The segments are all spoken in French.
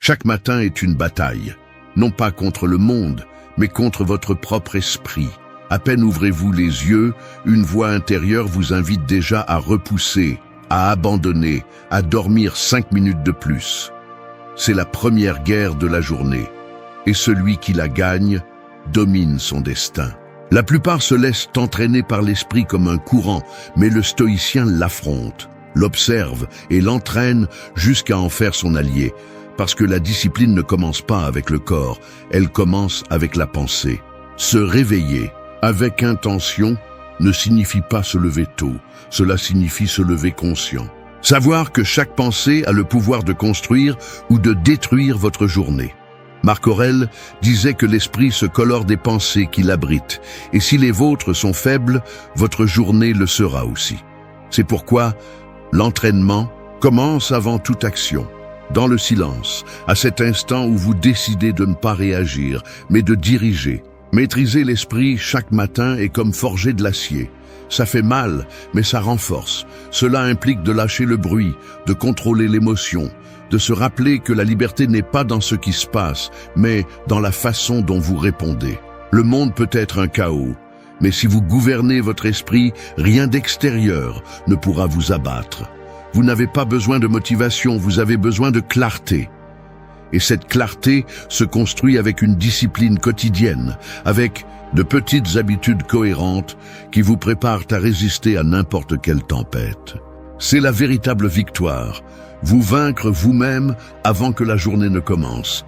Chaque matin est une bataille, non pas contre le monde, mais contre votre propre esprit. À peine ouvrez-vous les yeux, une voix intérieure vous invite déjà à repousser, à abandonner, à dormir 5 minutes de plus. C'est la première guerre de la journée, et celui qui la gagne domine son destin. La plupart se laissent entraîner par l'esprit comme un courant, mais le stoïcien l'affronte, l'observe et l'entraîne jusqu'à en faire son allié, parce que la discipline ne commence pas avec le corps, elle commence avec la pensée. Se réveiller avec intention ne signifie pas se lever tôt, cela signifie se lever conscient. Savoir que chaque pensée a le pouvoir de construire ou de détruire votre journée. Marc Aurèle disait que l'esprit se colore des pensées qu'il abrite, et si les vôtres sont faibles, votre journée le sera aussi. C'est pourquoi l'entraînement commence avant toute action. Dans le silence, à cet instant où vous décidez de ne pas réagir, mais de diriger. Maîtriser l'esprit chaque matin est comme forger de l'acier. Ça fait mal, mais ça renforce. Cela implique de lâcher le bruit, de contrôler l'émotion, de se rappeler que la liberté n'est pas dans ce qui se passe, mais dans la façon dont vous répondez. Le monde peut être un chaos, mais si vous gouvernez votre esprit, rien d'extérieur ne pourra vous abattre. Vous n'avez pas besoin de motivation, vous avez besoin de clarté. Et cette clarté se construit avec une discipline quotidienne, avec de petites habitudes cohérentes qui vous préparent à résister à n'importe quelle tempête. C'est la véritable victoire, vous vaincre vous-même avant que la journée ne commence.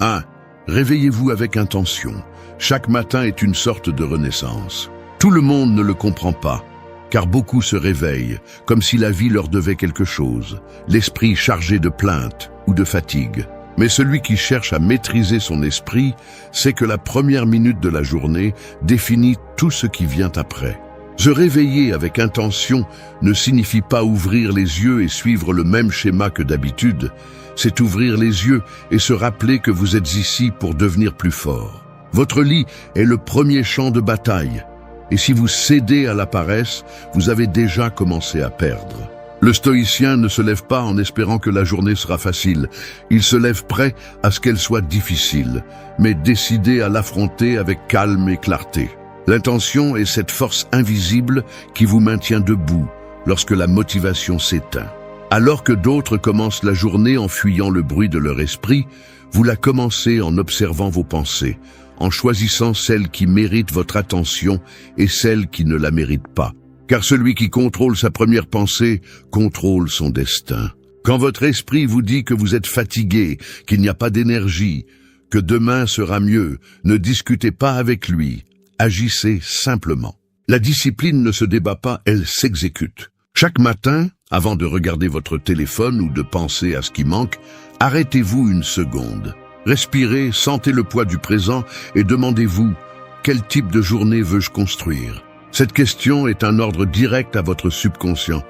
1. Réveillez-vous avec intention. Chaque matin est une sorte de renaissance. Tout le monde ne le comprend pas, car beaucoup se réveillent, comme si la vie leur devait quelque chose, l'esprit chargé de plaintes ou de fatigue. Mais celui qui cherche à maîtriser son esprit sait que la première minute de la journée définit tout ce qui vient après. Se réveiller avec intention ne signifie pas ouvrir les yeux et suivre le même schéma que d'habitude, c'est ouvrir les yeux et se rappeler que vous êtes ici pour devenir plus fort. Votre lit est le premier champ de bataille. Et si vous cédez à la paresse, vous avez déjà commencé à perdre. Le stoïcien ne se lève pas en espérant que la journée sera facile. Il se lève prêt à ce qu'elle soit difficile, mais décidé à l'affronter avec calme et clarté. L'intention est cette force invisible qui vous maintient debout lorsque la motivation s'éteint. Alors que d'autres commencent la journée en fuyant le bruit de leur esprit, vous la commencez en observant vos pensées, en choisissant celles qui méritent votre attention et celles qui ne la méritent pas. Car celui qui contrôle sa première pensée contrôle son destin. Quand votre esprit vous dit que vous êtes fatigué, qu'il n'y a pas d'énergie, que demain sera mieux, ne discutez pas avec lui, agissez simplement. La discipline ne se débat pas, elle s'exécute. Chaque matin, avant de regarder votre téléphone ou de penser à ce qui manque, arrêtez-vous une seconde. Respirez, sentez le poids du présent et demandez-vous « Quel type de journée veux-je construire ?» Cette question est un ordre direct à votre subconscient,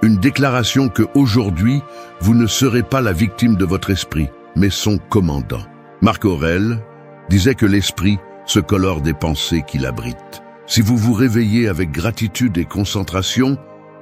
une déclaration que aujourd'hui, vous ne serez pas la victime de votre esprit, mais son commandant. Marc Aurèle disait que l'esprit se colore des pensées qu'il abrite. Si vous vous réveillez avec gratitude et concentration,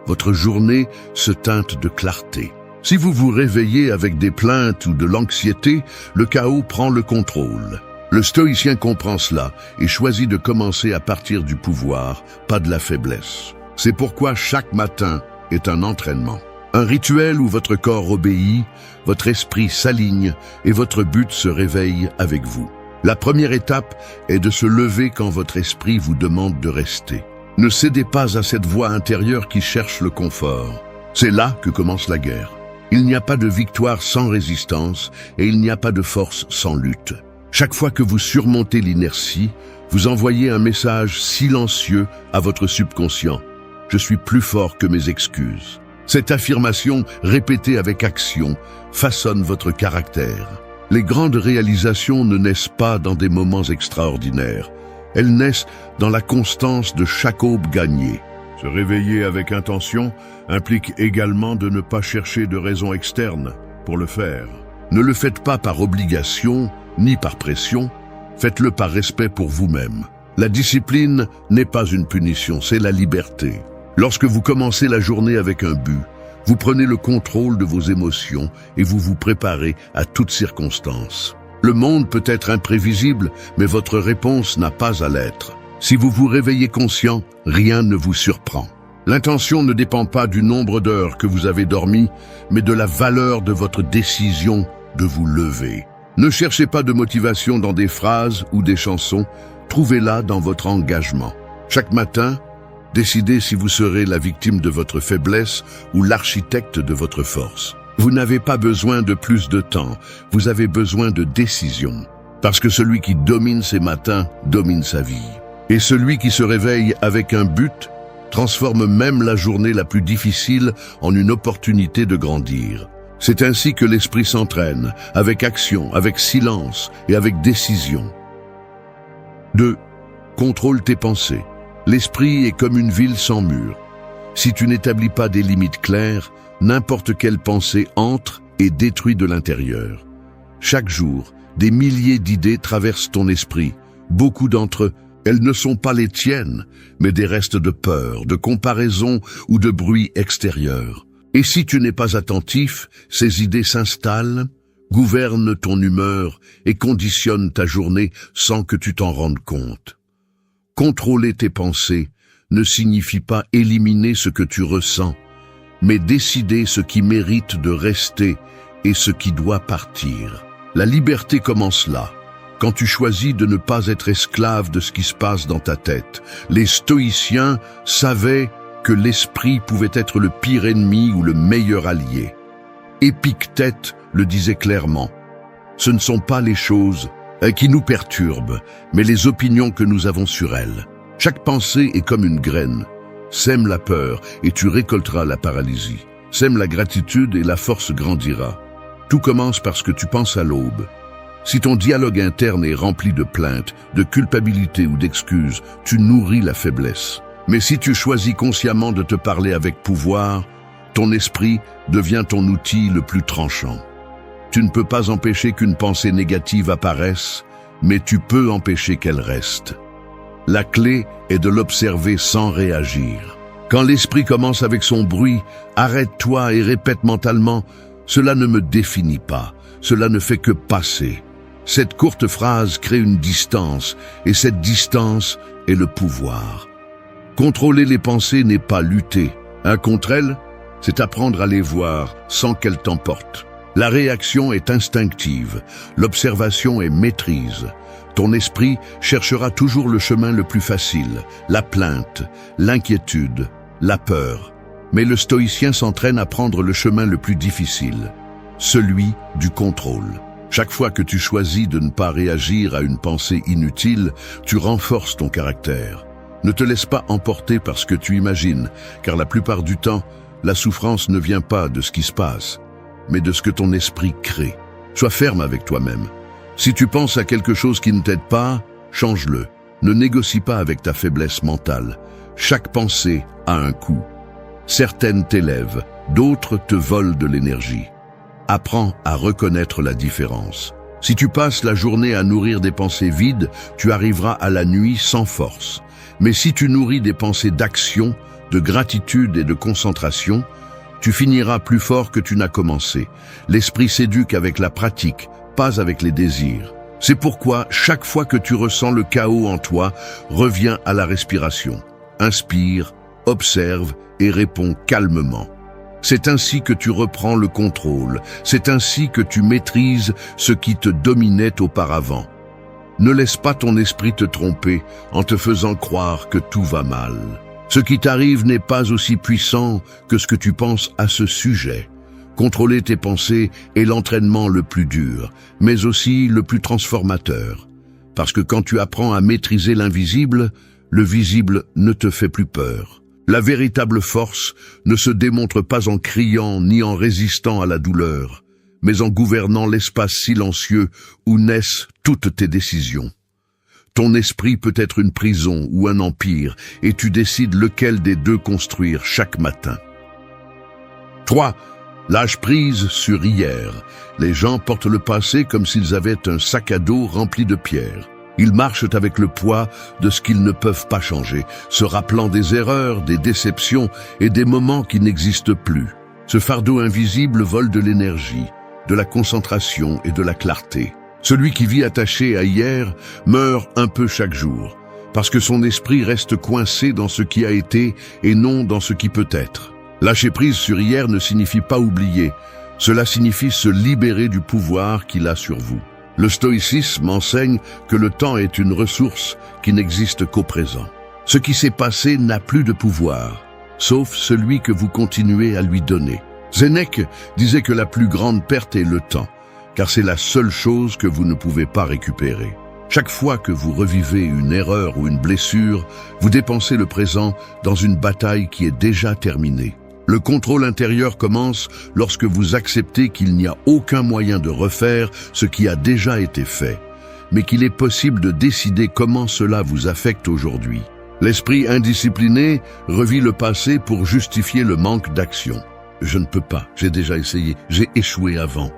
votre journée se teinte de clarté. Si vous vous réveillez avec des plaintes ou de l'anxiété, le chaos prend le contrôle. Le stoïcien comprend cela et choisit de commencer à partir du pouvoir, pas de la faiblesse. C'est pourquoi chaque matin est un entraînement. Un rituel où votre corps obéit, votre esprit s'aligne et votre but se réveille avec vous. La première étape est de se lever quand votre esprit vous demande de rester. Ne cédez pas à cette voix intérieure qui cherche le confort. C'est là que commence la guerre. Il n'y a pas de victoire sans résistance et il n'y a pas de force sans lutte. Chaque fois que vous surmontez l'inertie, vous envoyez un message silencieux à votre subconscient. Je suis plus fort que mes excuses. Cette affirmation, répétée avec action, façonne votre caractère. Les grandes réalisations ne naissent pas dans des moments extraordinaires. Elles naissent dans la constance de chaque aube gagnée. Se réveiller avec intention implique également de ne pas chercher de raisons externes pour le faire. Ne le faites pas par obligation ni par pression, faites-le par respect pour vous-même. La discipline n'est pas une punition, c'est la liberté. Lorsque vous commencez la journée avec un but, Vous prenez le contrôle de vos émotions et vous vous préparez à toutes circonstances. Le monde peut être imprévisible, mais votre réponse n'a pas à l'être. Si vous vous réveillez conscient, rien ne vous surprend. L'intention ne dépend pas du nombre d'heures que vous avez dormi, mais de la valeur de votre décision de vous lever. Ne cherchez pas de motivation dans des phrases ou des chansons, trouvez-la dans votre engagement. Chaque matin, décidez si vous serez la victime de votre faiblesse ou l'architecte de votre force. Vous n'avez pas besoin de plus de temps, vous avez besoin de décision. Parce que celui qui domine ses matins domine sa vie. Et celui qui se réveille avec un but transforme même la journée la plus difficile en une opportunité de grandir. C'est ainsi que l'esprit s'entraîne, avec action, avec silence et avec décision. 2. Contrôle tes pensées. L'esprit est comme une ville sans mur. Si tu n'établis pas des limites claires, n'importe quelle pensée entre et détruit de l'intérieur. Chaque jour, des milliers d'idées traversent ton esprit. Beaucoup d'entre elles ne sont pas les tiennes, mais des restes de peur, de comparaison ou de bruit extérieur. Et si tu n'es pas attentif, ces idées s'installent, gouvernent ton humeur et conditionnent ta journée sans que tu t'en rendes compte. Contrôler tes pensées ne signifie pas éliminer ce que tu ressens, mais décider ce qui mérite de rester et ce qui doit partir. La liberté commence là, quand tu choisis de ne pas être esclave de ce qui se passe dans ta tête. Les stoïciens savaient que l'esprit pouvait être le pire ennemi ou le meilleur allié. Épictète le disait clairement. Ce ne sont pas les choses qui nous perturbent, mais les opinions que nous avons sur elles. Chaque pensée est comme une graine. Sème la peur et tu récolteras la paralysie. Sème la gratitude et la force grandira. Tout commence parce que tu penses à l'aube. Si ton dialogue interne est rempli de plaintes, de culpabilité ou d'excuses, tu nourris la faiblesse. Mais si tu choisis consciemment de te parler avec pouvoir, ton esprit devient ton outil le plus tranchant. Tu ne peux pas empêcher qu'une pensée négative apparaisse, mais tu peux empêcher qu'elle reste. La clé est de l'observer sans réagir. Quand l'esprit commence avec son bruit, arrête-toi et répète mentalement « Cela ne me définit pas, cela ne fait que passer ». Cette courte phrase crée une distance, et cette distance est le pouvoir. Contrôler les pensées n'est pas lutter. Contre elles, c'est apprendre à les voir sans qu'elles t'emportent. La réaction est instinctive, l'observation est maîtrise. Ton esprit cherchera toujours le chemin le plus facile, la plainte, l'inquiétude, la peur. Mais le stoïcien s'entraîne à prendre le chemin le plus difficile, celui du contrôle. Chaque fois que tu choisis de ne pas réagir à une pensée inutile, tu renforces ton caractère. Ne te laisse pas emporter par ce que tu imagines, car la plupart du temps, la souffrance ne vient pas de ce qui se passe, mais de ce que ton esprit crée. Sois ferme avec toi-même. Si tu penses à quelque chose qui ne t'aide pas, change-le. Ne négocie pas avec ta faiblesse mentale. Chaque pensée a un coût. Certaines t'élèvent, d'autres te volent de l'énergie. Apprends à reconnaître la différence. Si tu passes la journée à nourrir des pensées vides, tu arriveras à la nuit sans force. Mais si tu nourris des pensées d'action, de gratitude et de concentration, tu finiras plus fort que tu n'as commencé. L'esprit s'éduque avec la pratique, pas avec les désirs. C'est pourquoi, chaque fois que tu ressens le chaos en toi, reviens à la respiration. Inspire, observe et réponds calmement. C'est ainsi que tu reprends le contrôle. C'est ainsi que tu maîtrises ce qui te dominait auparavant. Ne laisse pas ton esprit te tromper en te faisant croire que tout va mal. Ce qui t'arrive n'est pas aussi puissant que ce que tu penses à ce sujet. Contrôler tes pensées est l'entraînement le plus dur, mais aussi le plus transformateur. Parce que quand tu apprends à maîtriser l'invisible, le visible ne te fait plus peur. La véritable force ne se démontre pas en criant ni en résistant à la douleur, mais en gouvernant l'espace silencieux où naissent toutes tes décisions. Ton esprit peut être une prison ou un empire, et tu décides lequel des deux construire chaque matin. 3. Lâche prise sur hier. Les gens portent le passé comme s'ils avaient un sac à dos rempli de pierres. Ils marchent avec le poids de ce qu'ils ne peuvent pas changer, se rappelant des erreurs, des déceptions et des moments qui n'existent plus. Ce fardeau invisible vole de l'énergie, de la concentration et de la clarté. Celui qui vit attaché à hier meurt un peu chaque jour, parce que son esprit reste coincé dans ce qui a été et non dans ce qui peut être. Lâcher prise sur hier ne signifie pas oublier, cela signifie se libérer du pouvoir qu'il a sur vous. Le stoïcisme enseigne que le temps est une ressource qui n'existe qu'au présent. Ce qui s'est passé n'a plus de pouvoir, sauf celui que vous continuez à lui donner. Sénèque disait que la plus grande perte est le temps, car c'est la seule chose que vous ne pouvez pas récupérer. Chaque fois que vous revivez une erreur ou une blessure, vous dépensez le présent dans une bataille qui est déjà terminée. Le contrôle intérieur commence lorsque vous acceptez qu'il n'y a aucun moyen de refaire ce qui a déjà été fait, mais qu'il est possible de décider comment cela vous affecte aujourd'hui. L'esprit indiscipliné revit le passé pour justifier le manque d'action. Je ne peux pas, j'ai déjà essayé, j'ai échoué avant.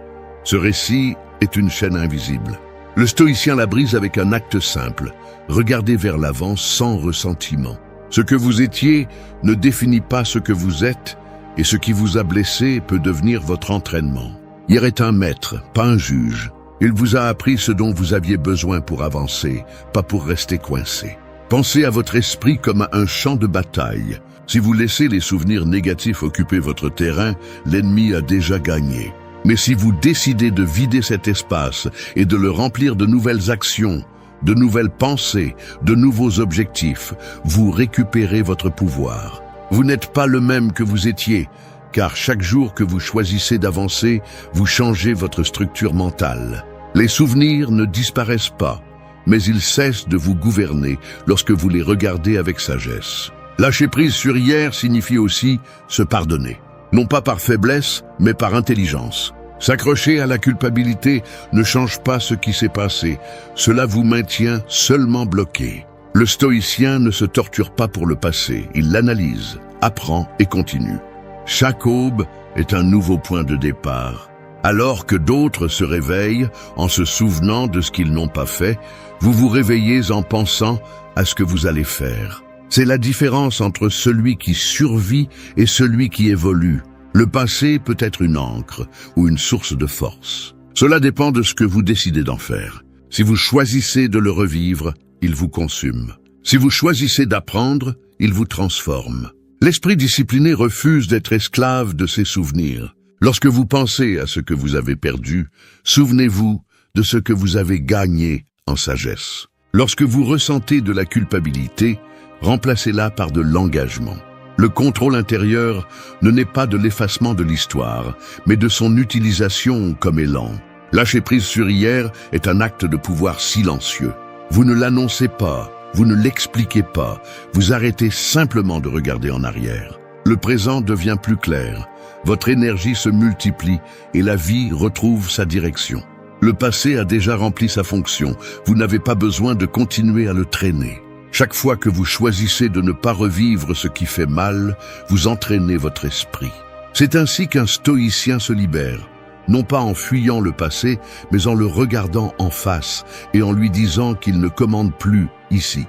Ce récit est une chaîne invisible. Le stoïcien la brise avec un acte simple, regardez vers l'avant sans ressentiment. Ce que vous étiez ne définit pas ce que vous êtes, et ce qui vous a blessé peut devenir votre entraînement. Hier est un maître, pas un juge. Il vous a appris ce dont vous aviez besoin pour avancer, pas pour rester coincé. Pensez à votre esprit comme à un champ de bataille. Si vous laissez les souvenirs négatifs occuper votre terrain, l'ennemi a déjà gagné. Mais si vous décidez de vider cet espace et de le remplir de nouvelles actions, de nouvelles pensées, de nouveaux objectifs, vous récupérez votre pouvoir. Vous n'êtes pas le même que vous étiez, car chaque jour que vous choisissez d'avancer, vous changez votre structure mentale. Les souvenirs ne disparaissent pas, mais ils cessent de vous gouverner lorsque vous les regardez avec sagesse. Lâcher prise sur hier signifie aussi se pardonner. Non pas par faiblesse, mais par intelligence. S'accrocher à la culpabilité ne change pas ce qui s'est passé. Cela vous maintient seulement bloqué. Le stoïcien ne se torture pas pour le passé. Il l'analyse, apprend et continue. Chaque aube est un nouveau point de départ. Alors que d'autres se réveillent en se souvenant de ce qu'ils n'ont pas fait, vous vous réveillez en pensant à ce que vous allez faire. C'est la différence entre celui qui survit et celui qui évolue. Le passé peut être une ancre ou une source de force. Cela dépend de ce que vous décidez d'en faire. Si vous choisissez de le revivre, il vous consume. Si vous choisissez d'apprendre, il vous transforme. L'esprit discipliné refuse d'être esclave de ses souvenirs. Lorsque vous pensez à ce que vous avez perdu, souvenez-vous de ce que vous avez gagné en sagesse. Lorsque vous ressentez de la culpabilité, remplacez-la par de l'engagement. Le contrôle intérieur ne naît pas de l'effacement de l'histoire, mais de son utilisation comme élan. Lâcher prise sur hier est un acte de pouvoir silencieux. Vous ne l'annoncez pas, vous ne l'expliquez pas, vous arrêtez simplement de regarder en arrière. Le présent devient plus clair, votre énergie se multiplie et la vie retrouve sa direction. Le passé a déjà rempli sa fonction, vous n'avez pas besoin de continuer à le traîner. Chaque fois que vous choisissez de ne pas revivre ce qui fait mal, vous entraînez votre esprit. C'est ainsi qu'un stoïcien se libère, non pas en fuyant le passé, mais en le regardant en face et en lui disant qu'il ne commande plus ici.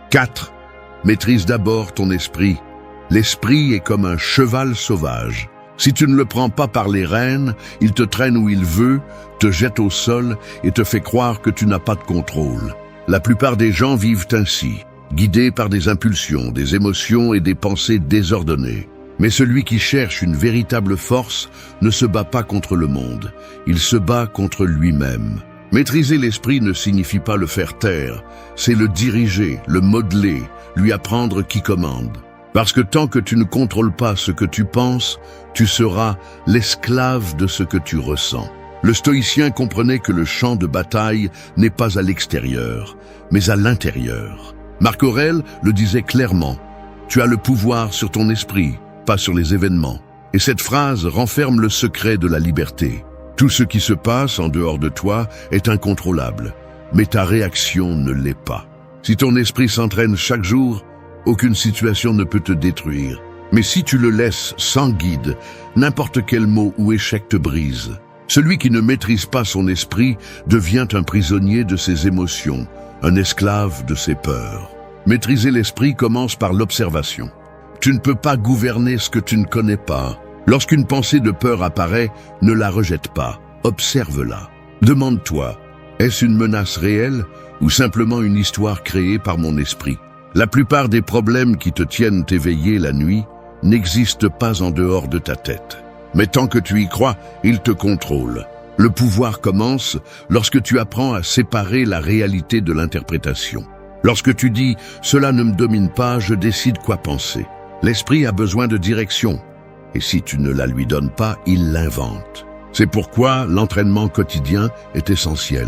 4. Maîtrise d'abord ton esprit. L'esprit est comme un cheval sauvage. Si tu ne le prends pas par les rênes, il te traîne où il veut, te jette au sol et te fait croire que tu n'as pas de contrôle. La plupart des gens vivent ainsi, guidés par des impulsions, des émotions et des pensées désordonnées. Mais celui qui cherche une véritable force ne se bat pas contre le monde, il se bat contre lui-même. Maîtriser l'esprit ne signifie pas le faire taire, c'est le diriger, le modeler, lui apprendre qui commande. Parce que tant que tu ne contrôles pas ce que tu penses, tu seras l'esclave de ce que tu ressens. Le stoïcien comprenait que le champ de bataille n'est pas à l'extérieur, mais à l'intérieur. Marc Aurèle le disait clairement, « Tu as le pouvoir sur ton esprit, pas sur les événements. » Et cette phrase renferme le secret de la liberté. Tout ce qui se passe en dehors de toi est incontrôlable, mais ta réaction ne l'est pas. Si ton esprit s'entraîne chaque jour, aucune situation ne peut te détruire. Mais si tu le laisses sans guide, n'importe quel mot ou échec te brise. Celui qui ne maîtrise pas son esprit devient un prisonnier de ses émotions, un esclave de ses peurs. Maîtriser l'esprit commence par l'observation. Tu ne peux pas gouverner ce que tu ne connais pas. Lorsqu'une pensée de peur apparaît, ne la rejette pas. Observe-la. Demande-toi, est-ce une menace réelle ou simplement une histoire créée par mon esprit? La plupart des problèmes qui te tiennent éveillé la nuit n'existent pas en dehors de ta tête. Mais tant que tu y crois, ils te contrôlent. Le pouvoir commence lorsque tu apprends à séparer la réalité de l'interprétation. Lorsque tu dis « cela ne me domine pas, je décide quoi penser ». L'esprit a besoin de direction. Et si tu ne la lui donnes pas, il l'invente. C'est pourquoi l'entraînement quotidien est essentiel.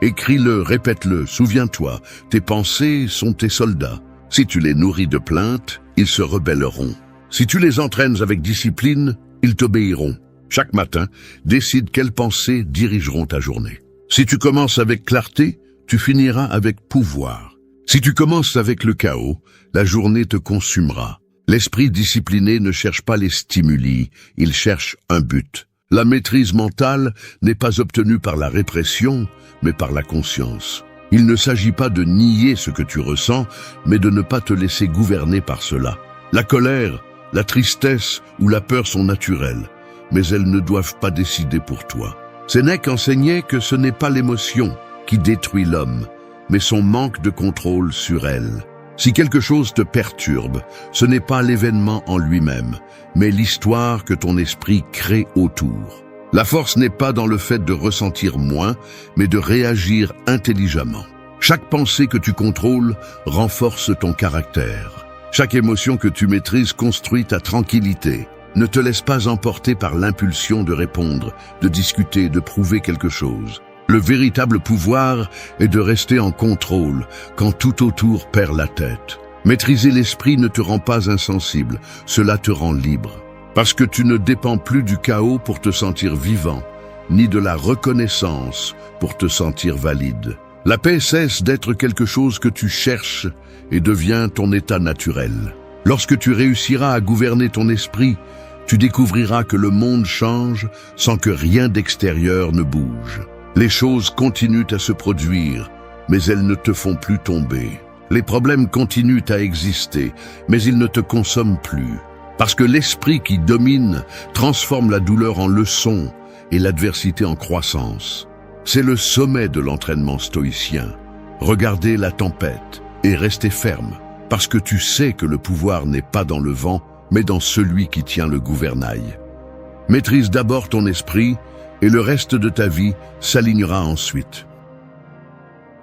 Écris-le, répète-le, souviens-toi, tes pensées sont tes soldats. Si tu les nourris de plaintes, ils se rebelleront. Si tu les entraînes avec discipline, ils t'obéiront. Chaque matin, décide quelles pensées dirigeront ta journée. Si tu commences avec clarté, tu finiras avec pouvoir. Si tu commences avec le chaos, la journée te consumera. L'esprit discipliné ne cherche pas les stimuli, il cherche un but. La maîtrise mentale n'est pas obtenue par la répression, mais par la conscience. Il ne s'agit pas de nier ce que tu ressens, mais de ne pas te laisser gouverner par cela. La colère, la tristesse ou la peur sont naturelles, mais elles ne doivent pas décider pour toi. Sénèque enseignait que ce n'est pas l'émotion qui détruit l'homme, mais son manque de contrôle sur elle. Si quelque chose te perturbe, ce n'est pas l'événement en lui-même, mais l'histoire que ton esprit crée autour. La force n'est pas dans le fait de ressentir moins, mais de réagir intelligemment. Chaque pensée que tu contrôles renforce ton caractère. Chaque émotion que tu maîtrises construit ta tranquillité. Ne te laisse pas emporter par l'impulsion de répondre, de discuter, de prouver quelque chose. Le véritable pouvoir est de rester en contrôle quand tout autour perd la tête. Maîtriser l'esprit ne te rend pas insensible, cela te rend libre. Parce que tu ne dépends plus du chaos pour te sentir vivant, ni de la reconnaissance pour te sentir valide. La paix cesse d'être quelque chose que tu cherches et devient ton état naturel. Lorsque tu réussiras à gouverner ton esprit, tu découvriras que le monde change sans que rien d'extérieur ne bouge. Les choses continuent à se produire, mais elles ne te font plus tomber. Les problèmes continuent à exister, mais ils ne te consomment plus. Parce que l'esprit qui domine transforme la douleur en leçon et l'adversité en croissance. C'est le sommet de l'entraînement stoïcien. Regardez la tempête et restez ferme, parce que tu sais que le pouvoir n'est pas dans le vent, mais dans celui qui tient le gouvernail. Maîtrise d'abord ton esprit, et le reste de ta vie s'alignera ensuite.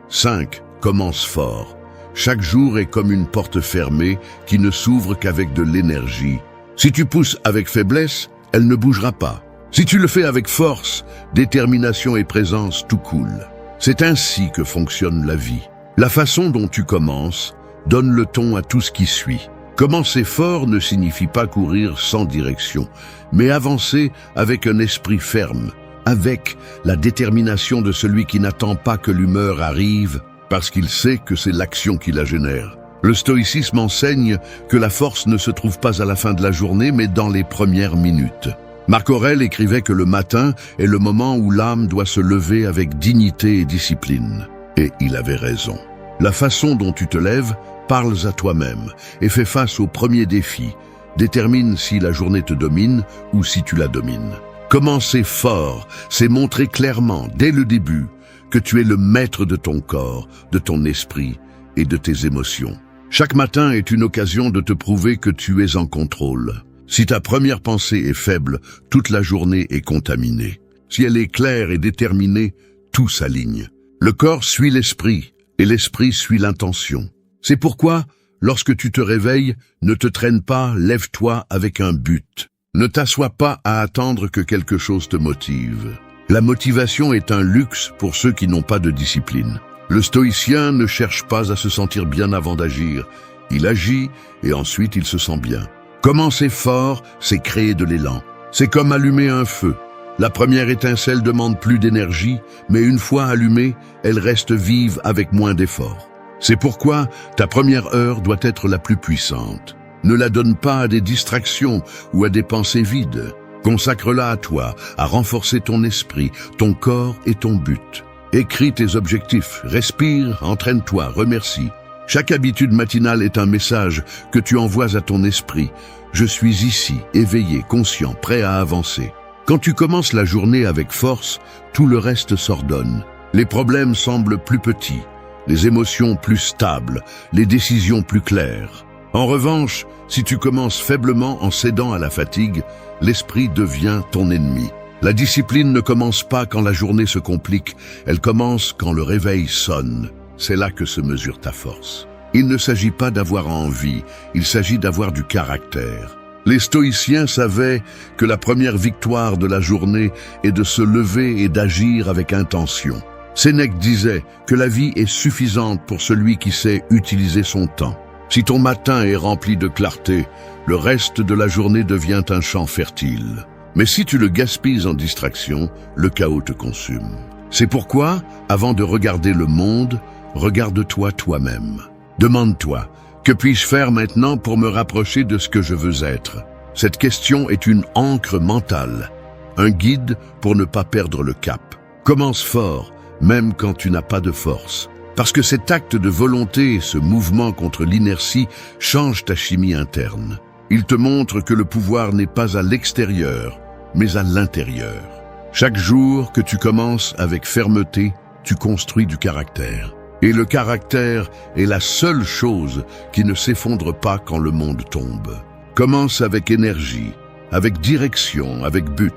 5. Commence fort. Chaque jour est comme une porte fermée qui ne s'ouvre qu'avec de l'énergie. Si tu pousses avec faiblesse, elle ne bougera pas. Si tu le fais avec force, détermination et présence, tout coule. C'est ainsi que fonctionne la vie. La façon dont tu commences donne le ton à tout ce qui suit. Commencer fort ne signifie pas courir sans direction, mais avancer avec un esprit ferme, avec la détermination de celui qui n'attend pas que l'humeur arrive, parce qu'il sait que c'est l'action qui la génère. Le stoïcisme enseigne que la force ne se trouve pas à la fin de la journée, mais dans les premières minutes. Marc Aurèle écrivait que le matin est le moment où l'âme doit se lever avec dignité et discipline. Et il avait raison. La façon dont tu te lèves, parles à toi-même et fais face aux premiers défis. Détermine si la journée te domine ou si tu la domines. Commencer fort, c'est montrer clairement, dès le début, que tu es le maître de ton corps, de ton esprit et de tes émotions. Chaque matin est une occasion de te prouver que tu es en contrôle. Si ta première pensée est faible, toute la journée est contaminée. Si elle est claire et déterminée, tout s'aligne. Le corps suit l'esprit et l'esprit suit l'intention. C'est pourquoi, lorsque tu te réveilles, ne te traîne pas, lève-toi avec un but. Ne t'assois pas à attendre que quelque chose te motive. La motivation est un luxe pour ceux qui n'ont pas de discipline. Le stoïcien ne cherche pas à se sentir bien avant d'agir. Il agit et ensuite il se sent bien. Commencer fort, c'est créer de l'élan. C'est comme allumer un feu. La première étincelle demande plus d'énergie, mais une fois allumée, elle reste vive avec moins d'efforts. C'est pourquoi ta première heure doit être la plus puissante. Ne la donne pas à des distractions ou à des pensées vides. Consacre-la à toi, à renforcer ton esprit, ton corps et ton but. Écris tes objectifs, respire, entraîne-toi, remercie. Chaque habitude matinale est un message que tu envoies à ton esprit. Je suis ici, éveillé, conscient, prêt à avancer. Quand tu commences la journée avec force, tout le reste s'ordonne. Les problèmes semblent plus petits, les émotions plus stables, les décisions plus claires. En revanche, si tu commences faiblement en cédant à la fatigue, l'esprit devient ton ennemi. La discipline ne commence pas quand la journée se complique, elle commence quand le réveil sonne. C'est là que se mesure ta force. Il ne s'agit pas d'avoir envie, il s'agit d'avoir du caractère. Les stoïciens savaient que la première victoire de la journée est de se lever et d'agir avec intention. Sénèque disait que la vie est suffisante pour celui qui sait utiliser son temps. Si ton matin est rempli de clarté, le reste de la journée devient un champ fertile. Mais si tu le gaspilles en distraction, le chaos te consume. C'est pourquoi, avant de regarder le monde, regarde-toi toi-même. Demande-toi, que puis-je faire maintenant pour me rapprocher de ce que je veux être? Cette question est une ancre mentale, un guide pour ne pas perdre le cap. Commence fort, même quand tu n'as pas de force. Parce que cet acte de volonté, ce mouvement contre l'inertie, change ta chimie interne. Il te montre que le pouvoir n'est pas à l'extérieur, mais à l'intérieur. Chaque jour que tu commences avec fermeté, tu construis du caractère. Et le caractère est la seule chose qui ne s'effondre pas quand le monde tombe. Commence avec énergie, avec direction, avec but.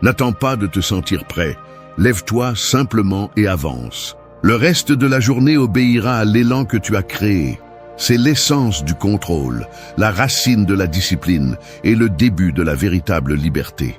N'attends pas de te sentir prêt. Lève-toi simplement et avance. Le reste de la journée obéira à l'élan que tu as créé. C'est l'essence du contrôle, la racine de la discipline et le début de la véritable liberté.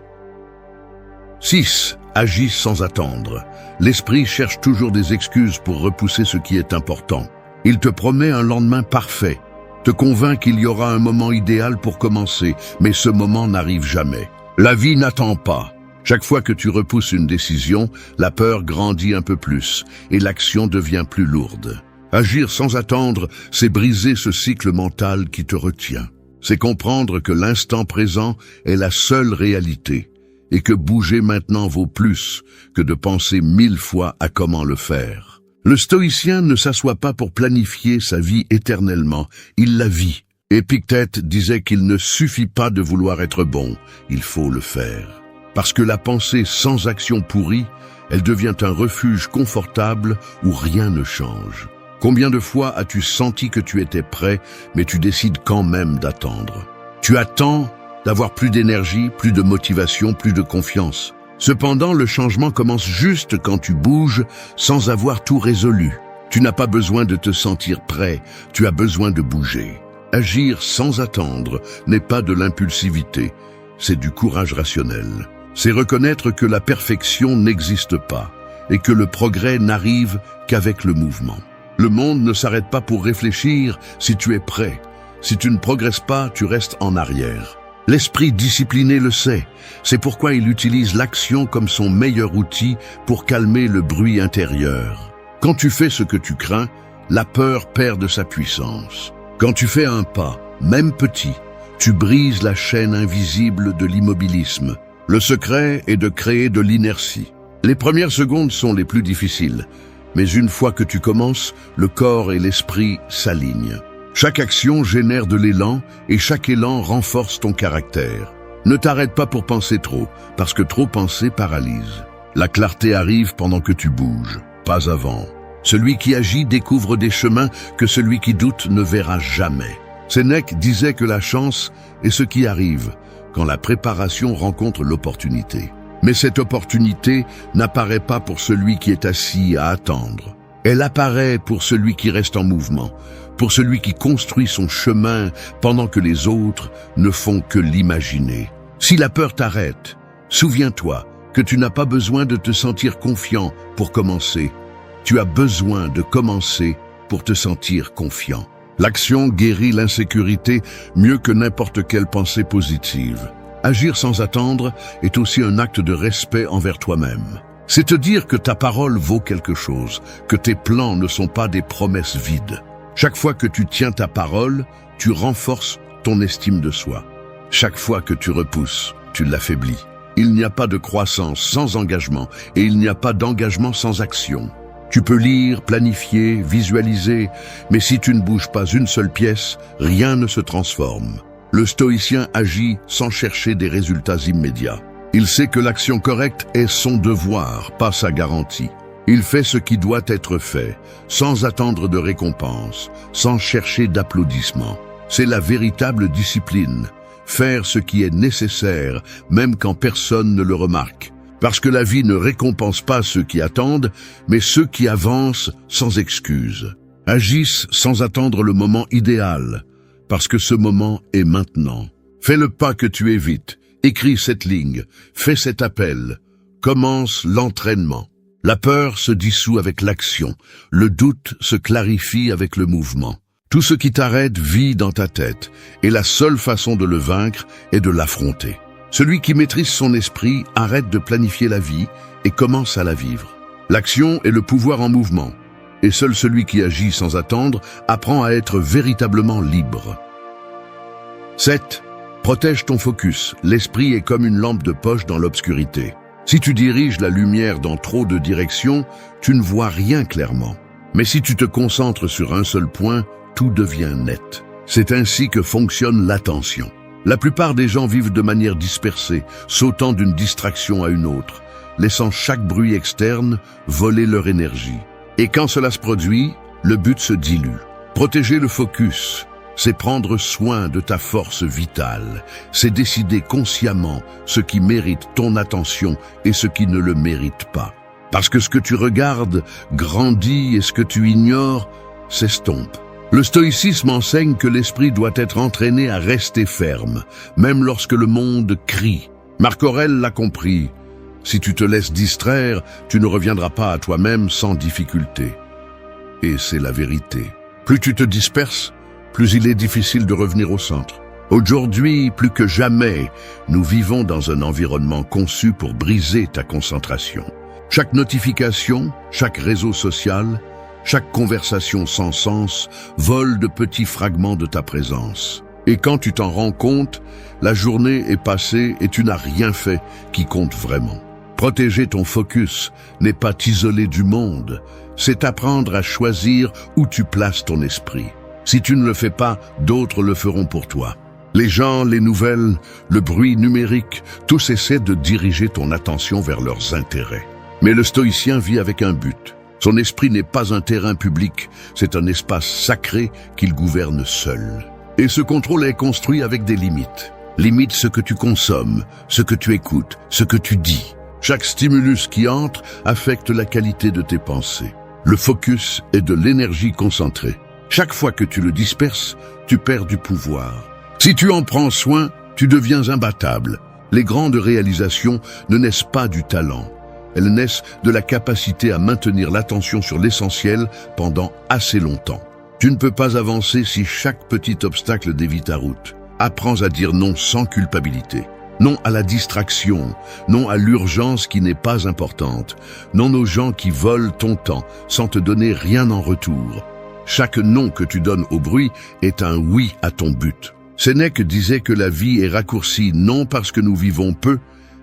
6. Agis sans attendre. L'esprit cherche toujours des excuses pour repousser ce qui est important. Il te promet un lendemain parfait, te convainc qu'il y aura un moment idéal pour commencer, mais ce moment n'arrive jamais. La vie n'attend pas. Chaque fois que tu repousses une décision, la peur grandit un peu plus et l'action devient plus lourde. Agir sans attendre, c'est briser ce cycle mental qui te retient. C'est comprendre que l'instant présent est la seule réalité et que bouger maintenant vaut plus que de penser 1000 fois à comment le faire. Le stoïcien ne s'assoit pas pour planifier sa vie éternellement, il la vit. Épictète disait qu'il ne suffit pas de vouloir être bon, il faut le faire. Parce que la pensée sans action pourrie, elle devient un refuge confortable où rien ne change. Combien de fois as-tu senti que tu étais prêt, mais tu décides quand même d'attendre? Tu attends d'avoir plus d'énergie, plus de motivation, plus de confiance. Cependant, le changement commence juste quand tu bouges sans avoir tout résolu. Tu n'as pas besoin de te sentir prêt, tu as besoin de bouger. Agir sans attendre n'est pas de l'impulsivité, c'est du courage rationnel. C'est reconnaître que la perfection n'existe pas et que le progrès n'arrive qu'avec le mouvement. Le monde ne s'arrête pas pour réfléchir si tu es prêt. Si tu ne progresses pas, tu restes en arrière. L'esprit discipliné le sait. C'est pourquoi il utilise l'action comme son meilleur outil pour calmer le bruit intérieur. Quand tu fais ce que tu crains, la peur perd de sa puissance. Quand tu fais un pas, même petit, tu brises la chaîne invisible de l'immobilisme. Le secret est de créer de l'inertie. Les premières secondes sont les plus difficiles, mais une fois que tu commences, le corps et l'esprit s'alignent. Chaque action génère de l'élan et chaque élan renforce ton caractère. Ne t'arrête pas pour penser trop, parce que trop penser paralyse. La clarté arrive pendant que tu bouges, pas avant. Celui qui agit découvre des chemins que celui qui doute ne verra jamais. Sénèque disait que la chance est ce qui arrive quand la préparation rencontre l'opportunité. Mais cette opportunité n'apparaît pas pour celui qui est assis à attendre. Elle apparaît pour celui qui reste en mouvement, pour celui qui construit son chemin pendant que les autres ne font que l'imaginer. Si la peur t'arrête, souviens-toi que tu n'as pas besoin de te sentir confiant pour commencer. Tu as besoin de commencer pour te sentir confiant. L'action guérit l'insécurité mieux que n'importe quelle pensée positive. Agir sans attendre est aussi un acte de respect envers toi-même. C'est te dire que ta parole vaut quelque chose, que tes plans ne sont pas des promesses vides. Chaque fois que tu tiens ta parole, tu renforces ton estime de soi. Chaque fois que tu repousses, tu l'affaiblis. Il n'y a pas de croissance sans engagement et il n'y a pas d'engagement sans action. Tu peux lire, planifier, visualiser, mais si tu ne bouges pas une seule pièce, rien ne se transforme. Le stoïcien agit sans chercher des résultats immédiats. Il sait que l'action correcte est son devoir, pas sa garantie. Il fait ce qui doit être fait, sans attendre de récompense, sans chercher d'applaudissements. C'est la véritable discipline. Faire ce qui est nécessaire, même quand personne ne le remarque. Parce que la vie ne récompense pas ceux qui attendent, mais ceux qui avancent sans excuse. Agissent sans attendre le moment idéal, parce que ce moment est maintenant. Fais le pas que tu évites, écris cette ligne, fais cet appel, commence l'entraînement. La peur se dissout avec l'action, le doute se clarifie avec le mouvement. Tout ce qui t'arrête vit dans ta tête, et la seule façon de le vaincre est de l'affronter. Celui qui maîtrise son esprit arrête de planifier la vie et commence à la vivre. L'action est le pouvoir en mouvement, et seul celui qui agit sans attendre apprend à être véritablement libre. 7. Protège ton focus. L'esprit est comme une lampe de poche dans l'obscurité. Si tu diriges la lumière dans trop de directions, tu ne vois rien clairement. Mais si tu te concentres sur un seul point, tout devient net. C'est ainsi que fonctionne l'attention. La plupart des gens vivent de manière dispersée, sautant d'une distraction à une autre, laissant chaque bruit externe voler leur énergie. Et quand cela se produit, le but se dilue. Protéger le focus, c'est prendre soin de ta force vitale, c'est décider consciemment ce qui mérite ton attention et ce qui ne le mérite pas. Parce que ce que tu regardes grandit et ce que tu ignores s'estompe. Le stoïcisme enseigne que l'esprit doit être entraîné à rester ferme, même lorsque le monde crie. Marc Aurèle l'a compris. Si tu te laisses distraire, tu ne reviendras pas à toi-même sans difficulté. Et c'est la vérité. Plus tu te disperses, plus il est difficile de revenir au centre. Aujourd'hui, plus que jamais, nous vivons dans un environnement conçu pour briser ta concentration. Chaque notification, chaque réseau social, chaque conversation sans sens vole de petits fragments de ta présence. Et quand tu t'en rends compte, la journée est passée et tu n'as rien fait qui compte vraiment. Protéger ton focus n'est pas t'isoler du monde, c'est apprendre à choisir où tu places ton esprit. Si tu ne le fais pas, d'autres le feront pour toi. Les gens, les nouvelles, le bruit numérique, tous essaient de diriger ton attention vers leurs intérêts. Mais le stoïcien vit avec un but. Son esprit n'est pas un terrain public, c'est un espace sacré qu'il gouverne seul. Et ce contrôle est construit avec des limites. Limite ce que tu consommes, ce que tu écoutes, ce que tu dis. Chaque stimulus qui entre affecte la qualité de tes pensées. Le focus est de l'énergie concentrée. Chaque fois que tu le disperses, tu perds du pouvoir. Si tu en prends soin, tu deviens imbattable. Les grandes réalisations ne naissent pas du talent. Elles naissent de la capacité à maintenir l'attention sur l'essentiel pendant assez longtemps. Tu ne peux pas avancer si chaque petit obstacle dévie ta route. Apprends à dire non sans culpabilité. Non à la distraction, non à l'urgence qui n'est pas importante, non aux gens qui volent ton temps sans te donner rien en retour. Chaque non que tu donnes au bruit est un oui à ton but. Sénèque disait que la vie est raccourcie non parce que nous vivons peu,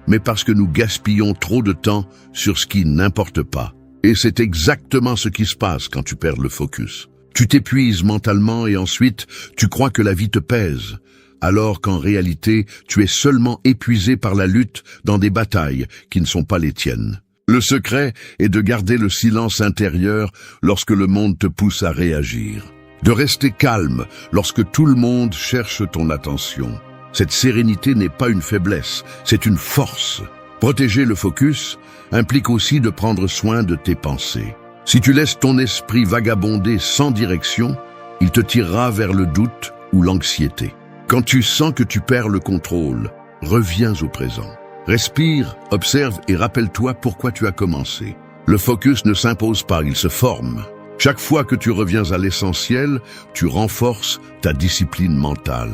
mais parce que nous gaspillons trop de temps sur ce qui n'importe pas. Et c'est exactement ce qui se passe quand tu perds le focus. Tu t'épuises mentalement et ensuite tu crois que la vie te pèse, alors qu'en réalité tu es seulement épuisé par la lutte dans des batailles qui ne sont pas les tiennes. Le secret est de garder le silence intérieur lorsque le monde te pousse à réagir, de rester calme lorsque tout le monde cherche ton attention. Cette sérénité n'est pas une faiblesse, c'est une force. Protéger le focus implique aussi de prendre soin de tes pensées. Si tu laisses ton esprit vagabonder sans direction, il te tirera vers le doute ou l'anxiété. Quand tu sens que tu perds le contrôle, reviens au présent. Respire, observe et rappelle-toi pourquoi tu as commencé. Le focus ne s'impose pas, il se forme. Chaque fois que tu reviens à l'essentiel, tu renforces ta discipline mentale.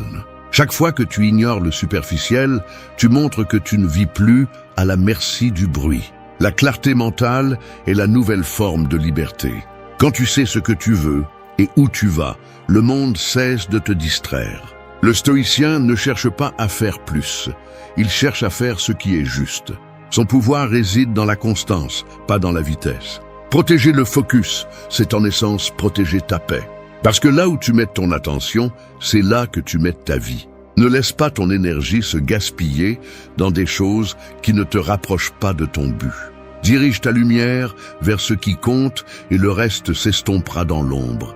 Chaque fois que tu ignores le superficiel, tu montres que tu ne vis plus à la merci du bruit. La clarté mentale est la nouvelle forme de liberté. Quand tu sais ce que tu veux et où tu vas, le monde cesse de te distraire. Le stoïcien ne cherche pas à faire plus, il cherche à faire ce qui est juste. Son pouvoir réside dans la constance, pas dans la vitesse. Protéger le focus, c'est en essence protéger ta paix. Parce que là où tu mets ton attention, c'est là que tu mets ta vie. Ne laisse pas ton énergie se gaspiller dans des choses qui ne te rapprochent pas de ton but. Dirige ta lumière vers ce qui compte et le reste s'estompera dans l'ombre.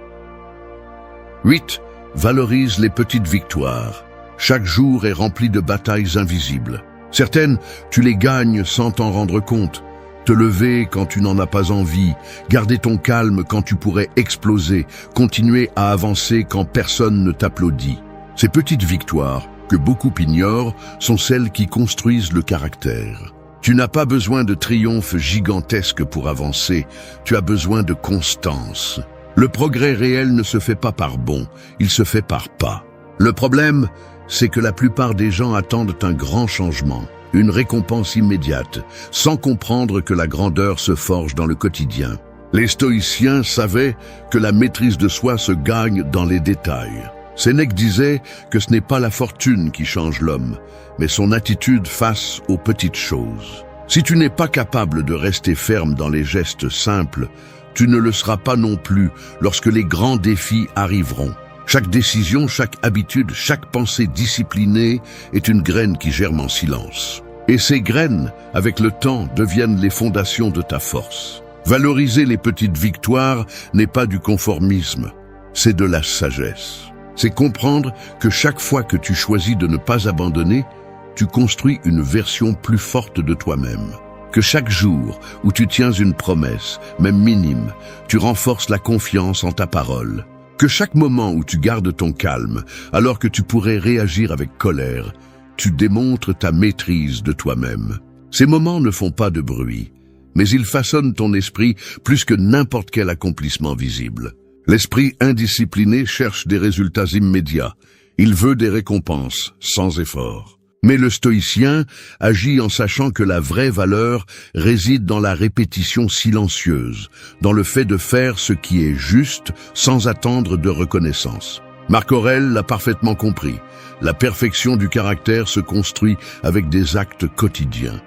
8. Valorise les petites victoires. Chaque jour est rempli de batailles invisibles. Certaines, tu les gagnes sans t'en rendre compte. Te lever quand tu n'en as pas envie, garder ton calme quand tu pourrais exploser, continuer à avancer quand personne ne t'applaudit. Ces petites victoires, que beaucoup ignorent, sont celles qui construisent le caractère. Tu n'as pas besoin de triomphes gigantesques pour avancer, tu as besoin de constance. Le progrès réel ne se fait pas par bond, il se fait par pas. Le problème, c'est que la plupart des gens attendent un grand changement, une récompense immédiate, sans comprendre que la grandeur se forge dans le quotidien. Les stoïciens savaient que la maîtrise de soi se gagne dans les détails. Sénèque disait que ce n'est pas la fortune qui change l'homme, mais son attitude face aux petites choses. Si tu n'es pas capable de rester ferme dans les gestes simples, tu ne le seras pas non plus lorsque les grands défis arriveront. Chaque décision, chaque habitude, chaque pensée disciplinée est une graine qui germe en silence. Et ces graines, avec le temps, deviennent les fondations de ta force. Valoriser les petites victoires n'est pas du conformisme, c'est de la sagesse. C'est comprendre que chaque fois que tu choisis de ne pas abandonner, tu construis une version plus forte de toi-même. Que chaque jour où tu tiens une promesse, même minime, tu renforces la confiance en ta parole. Que chaque moment où tu gardes ton calme, alors que tu pourrais réagir avec colère, tu démontres ta maîtrise de toi-même. Ces moments ne font pas de bruit, mais ils façonnent ton esprit plus que n'importe quel accomplissement visible. L'esprit indiscipliné cherche des résultats immédiats. Il veut des récompenses, sans effort. Mais le stoïcien agit en sachant que la vraie valeur réside dans la répétition silencieuse, dans le fait de faire ce qui est juste sans attendre de reconnaissance. Marc Aurèle l'a parfaitement compris. La perfection du caractère se construit avec des actes quotidiens.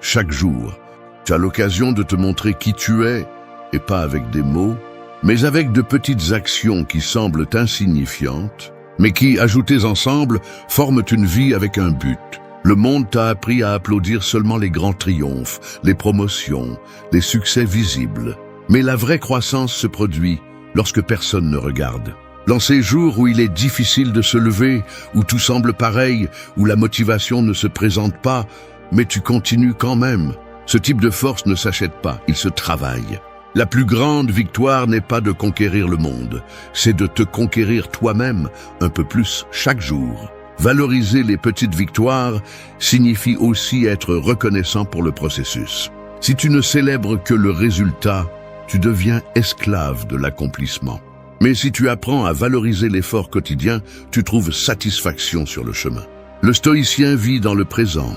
Chaque jour, tu as l'occasion de te montrer qui tu es, et pas avec des mots, mais avec de petites actions qui semblent insignifiantes, mais qui, ajoutées ensemble, forment une vie avec un but. Le monde t'a appris à applaudir seulement les grands triomphes, les promotions, les succès visibles. Mais la vraie croissance se produit lorsque personne ne regarde. Dans ces jours où il est difficile de se lever, où tout semble pareil, où la motivation ne se présente pas, mais tu continues quand même. Ce type de force ne s'achète pas, il se travaille. La plus grande victoire n'est pas de conquérir le monde, c'est de te conquérir toi-même un peu plus chaque jour. Valoriser les petites victoires signifie aussi être reconnaissant pour le processus. Si tu ne célèbres que le résultat, tu deviens esclave de l'accomplissement. Mais si tu apprends à valoriser l'effort quotidien, tu trouves satisfaction sur le chemin. Le stoïcien vit dans le présent,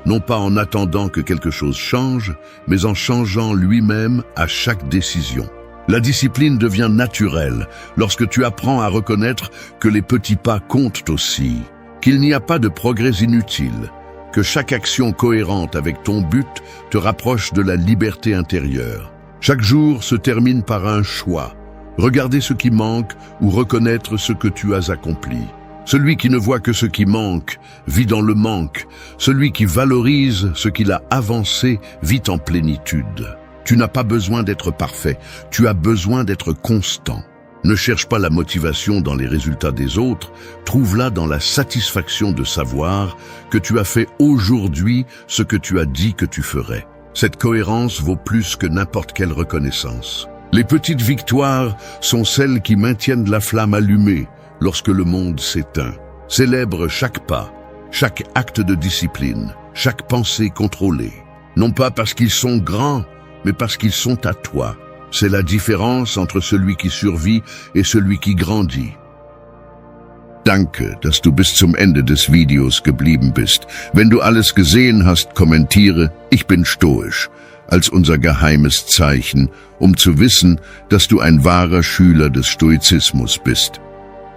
non pas en attendant que quelque chose change, mais en changeant lui-même à chaque décision. La discipline devient naturelle lorsque tu apprends à reconnaître que les petits pas comptent aussi, qu'il n'y a pas de progrès inutile, que chaque action cohérente avec ton but te rapproche de la liberté intérieure. Chaque jour se termine par un choix, regarder ce qui manque ou reconnaître ce que tu as accompli. Celui qui ne voit que ce qui manque vit dans le manque. Celui qui valorise ce qu'il a avancé vit en plénitude. Tu n'as pas besoin d'être parfait, tu as besoin d'être constant. Ne cherche pas la motivation dans les résultats des autres, trouve-la dans la satisfaction de savoir que tu as fait aujourd'hui ce que tu as dit que tu ferais. Cette cohérence vaut plus que n'importe quelle reconnaissance. Les petites victoires sont celles qui maintiennent la flamme allumée lorsque le monde s'éteint. Célèbre chaque pas, chaque acte de discipline, chaque pensée contrôlée. Non pas parce qu'ils sont grands, mais parce qu'ils sont à toi. C'est la différence entre celui qui survit et celui qui grandit. Danke, dass du bis zum Ende des Videos geblieben bist. Wenn du alles gesehen hast, kommentiere, ich bin stoisch, als unser geheimes Zeichen, zu wissen, dass du ein wahrer Schüler des Stoizismus bist.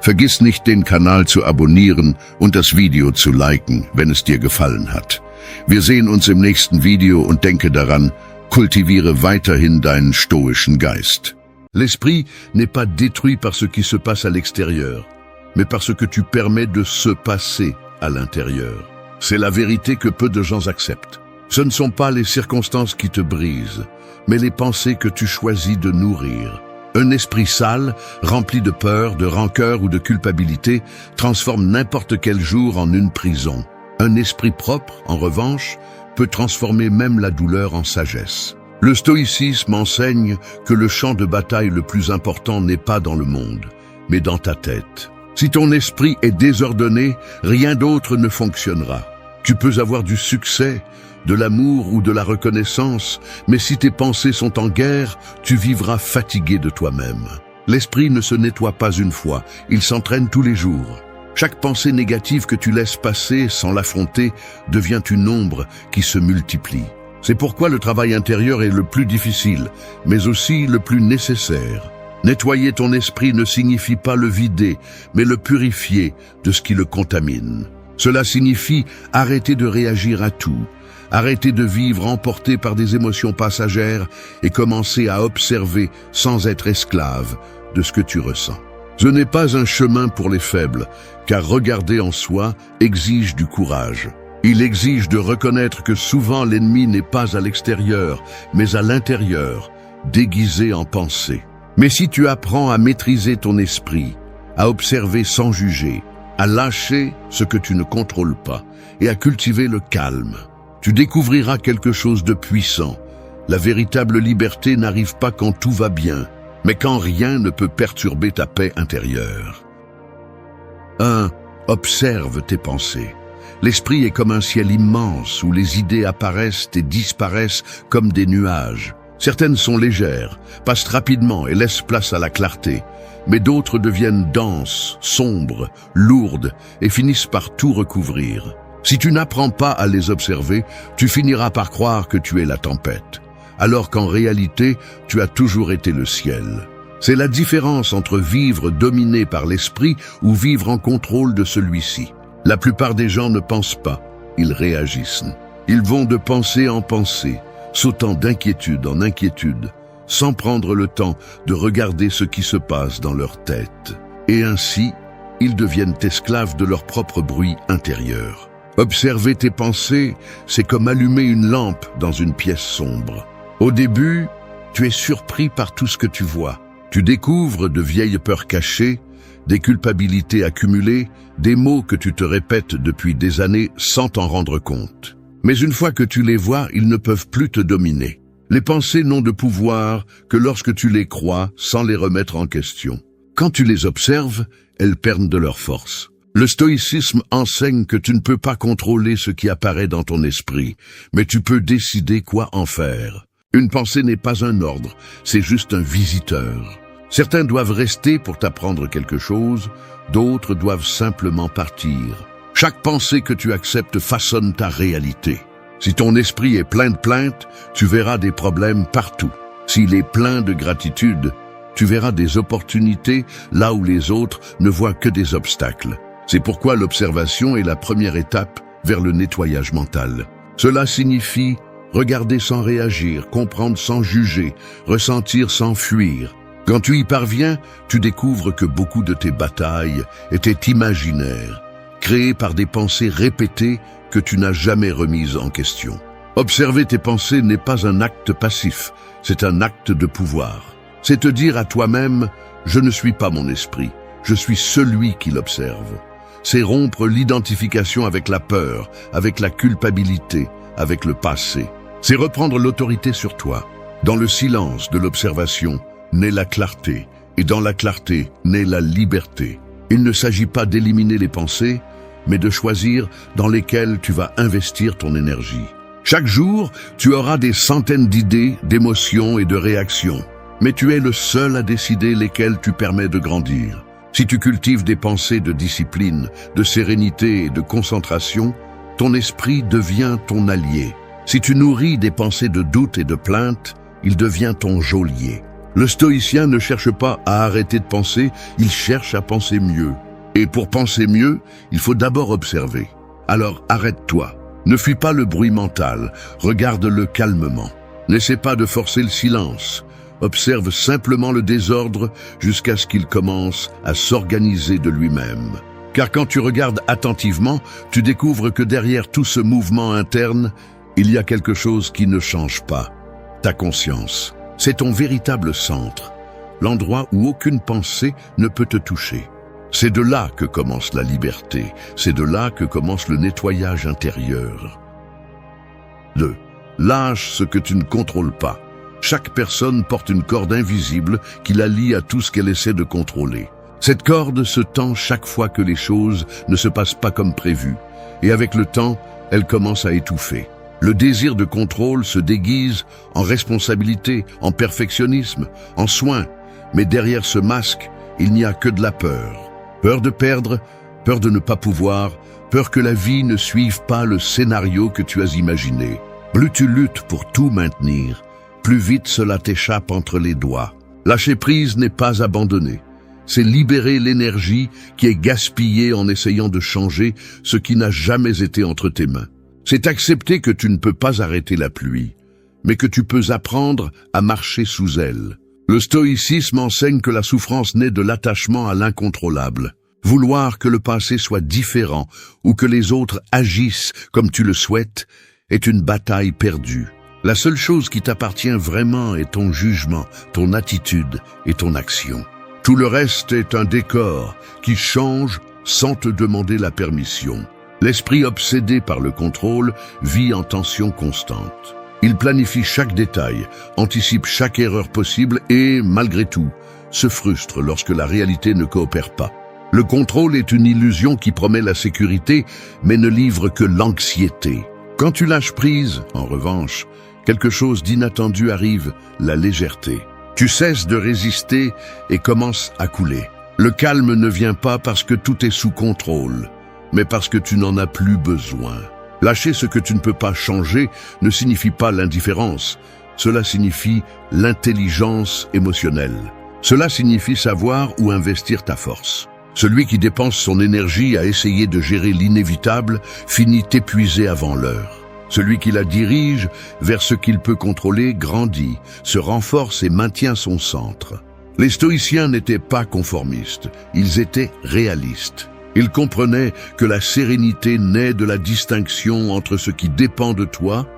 Vergiss nicht, den Kanal zu abonnieren und das Video zu liken, wenn es dir gefallen hat. Wir sehen uns im nächsten Video und denke daran, Kultiviere weiterhin deinen stoischen Geist. L'esprit n'est pas détruit par ce qui se passe à l'extérieur, mais par ce que tu permets de se passer à l'intérieur. C'est la vérité que peu de gens acceptent. Ce ne sont pas les circonstances qui te brisent, mais les pensées que tu choisis de nourrir. Un esprit sale, rempli de peur, de rancœur ou de culpabilité, transforme n'importe quel jour en une prison. Un esprit propre, en revanche, peut transformer même la douleur en sagesse. Le stoïcisme enseigne que le champ de bataille le plus important n'est pas dans le monde, mais dans ta tête. Si ton esprit est désordonné, rien d'autre ne fonctionnera. Tu peux avoir du succès, de l'amour ou de la reconnaissance, mais si tes pensées sont en guerre, tu vivras fatigué de toi-même. L'esprit ne se nettoie pas une fois, il s'entraîne tous les jours. Chaque pensée négative que tu laisses passer sans l'affronter devient une ombre qui se multiplie. C'est pourquoi le travail intérieur est le plus difficile, mais aussi le plus nécessaire. Nettoyer ton esprit ne signifie pas le vider, mais le purifier de ce qui le contamine. Cela signifie arrêter de réagir à tout, arrêter de vivre emporté par des émotions passagères et commencer à observer sans être esclave de ce que tu ressens. Ce n'est pas un chemin pour les faibles, car regarder en soi exige du courage. Il exige de reconnaître que souvent l'ennemi n'est pas à l'extérieur, mais à l'intérieur, déguisé en pensée. Mais si tu apprends à maîtriser ton esprit, à observer sans juger, à lâcher ce que tu ne contrôles pas et à cultiver le calme, tu découvriras quelque chose de puissant. La véritable liberté n'arrive pas quand tout va bien, mais quand rien ne peut perturber ta paix intérieure. 1. Observe tes pensées. L'esprit est comme un ciel immense où les idées apparaissent et disparaissent comme des nuages. Certaines sont légères, passent rapidement et laissent place à la clarté, mais d'autres deviennent denses, sombres, lourdes et finissent par tout recouvrir. Si tu n'apprends pas à les observer, tu finiras par croire que tu es la tempête, alors qu'en réalité, tu as toujours été le ciel. C'est la différence entre vivre dominé par l'esprit ou vivre en contrôle de celui-ci. La plupart des gens ne pensent pas, ils réagissent. Ils vont de pensée en pensée, sautant d'inquiétude en inquiétude, sans prendre le temps de regarder ce qui se passe dans leur tête. Et ainsi, ils deviennent esclaves de leur propre bruit intérieur. Observer tes pensées, c'est comme allumer une lampe dans une pièce sombre. Au début, tu es surpris par tout ce que tu vois. Tu découvres de vieilles peurs cachées, des culpabilités accumulées, des mots que tu te répètes depuis des années sans t'en rendre compte. Mais une fois que tu les vois, ils ne peuvent plus te dominer. Les pensées n'ont de pouvoir que lorsque tu les crois sans les remettre en question. Quand tu les observes, elles perdent de leur force. Le stoïcisme enseigne que tu ne peux pas contrôler ce qui apparaît dans ton esprit, mais tu peux décider quoi en faire. Une pensée n'est pas un ordre, c'est juste un visiteur. Certains doivent rester pour t'apprendre quelque chose, d'autres doivent simplement partir. Chaque pensée que tu acceptes façonne ta réalité. Si ton esprit est plein de plaintes, tu verras des problèmes partout. S'il est plein de gratitude, tu verras des opportunités là où les autres ne voient que des obstacles. C'est pourquoi l'observation est la première étape vers le nettoyage mental. Cela signifie regarder sans réagir, comprendre sans juger, ressentir sans fuir. Quand tu y parviens, tu découvres que beaucoup de tes batailles étaient imaginaires, créées par des pensées répétées que tu n'as jamais remises en question. Observer tes pensées n'est pas un acte passif, c'est un acte de pouvoir. C'est te dire à toi-même « Je ne suis pas mon esprit, je suis celui qui l'observe ». C'est rompre l'identification avec la peur, avec la culpabilité, avec le passé. C'est reprendre l'autorité sur toi. Dans le silence de l'observation naît la clarté, et dans la clarté naît la liberté. Il ne s'agit pas d'éliminer les pensées, mais de choisir dans lesquelles tu vas investir ton énergie. Chaque jour, tu auras des centaines d'idées, d'émotions et de réactions, mais tu es le seul à décider lesquelles tu permets de grandir. Si tu cultives des pensées de discipline, de sérénité et de concentration, ton esprit devient ton allié. Si tu nourris des pensées de doute et de plainte, il devient ton geôlier. Le stoïcien ne cherche pas à arrêter de penser, il cherche à penser mieux. Et pour penser mieux, il faut d'abord observer. Alors arrête-toi. Ne fuis pas le bruit mental, regarde-le calmement. N'essaie pas de forcer le silence. Observe simplement le désordre jusqu'à ce qu'il commence à s'organiser de lui-même. Car quand tu regardes attentivement, tu découvres que derrière tout ce mouvement interne, il y a quelque chose qui ne change pas. Ta conscience. C'est ton véritable centre, l'endroit où aucune pensée ne peut te toucher. C'est de là que commence la liberté, c'est de là que commence le nettoyage intérieur. 2. Lâche ce que tu ne contrôles pas. Chaque personne porte une corde invisible qui la lie à tout ce qu'elle essaie de contrôler. Cette corde se tend chaque fois que les choses ne se passent pas comme prévu, et avec le temps, elle commence à étouffer. Le désir de contrôle se déguise en responsabilité, en perfectionnisme, en soin, mais derrière ce masque, il n'y a que de la peur. Peur de perdre, peur de ne pas pouvoir, peur que la vie ne suive pas le scénario que tu as imaginé. Plus tu luttes pour tout maintenir, plus vite cela t'échappe entre les doigts. Lâcher prise n'est pas abandonner. C'est libérer l'énergie qui est gaspillée en essayant de changer ce qui n'a jamais été entre tes mains. C'est accepter que tu ne peux pas arrêter la pluie, mais que tu peux apprendre à marcher sous elle. Le stoïcisme enseigne que la souffrance naît de l'attachement à l'incontrôlable. Vouloir que le passé soit différent ou que les autres agissent comme tu le souhaites est une bataille perdue. La seule chose qui t'appartient vraiment est ton jugement, ton attitude et ton action. Tout le reste est un décor qui change sans te demander la permission. L'esprit obsédé par le contrôle vit en tension constante. Il planifie chaque détail, anticipe chaque erreur possible et, malgré tout, se frustre lorsque la réalité ne coopère pas. Le contrôle est une illusion qui promet la sécurité, mais ne livre que l'anxiété. Quand tu lâches prise, en revanche, quelque chose d'inattendu arrive, la légèreté. Tu cesses de résister et commences à couler. Le calme ne vient pas parce que tout est sous contrôle, mais parce que tu n'en as plus besoin. Lâcher ce que tu ne peux pas changer ne signifie pas l'indifférence. Cela signifie l'intelligence émotionnelle. Cela signifie savoir où investir ta force. Celui qui dépense son énergie à essayer de gérer l'inévitable finit épuisé avant l'heure. Celui qui la dirige vers ce qu'il peut contrôler grandit, se renforce et maintient son centre. Les stoïciens n'étaient pas conformistes, ils étaient réalistes. Ils comprenaient que la sérénité naît de la distinction entre ce qui dépend de toi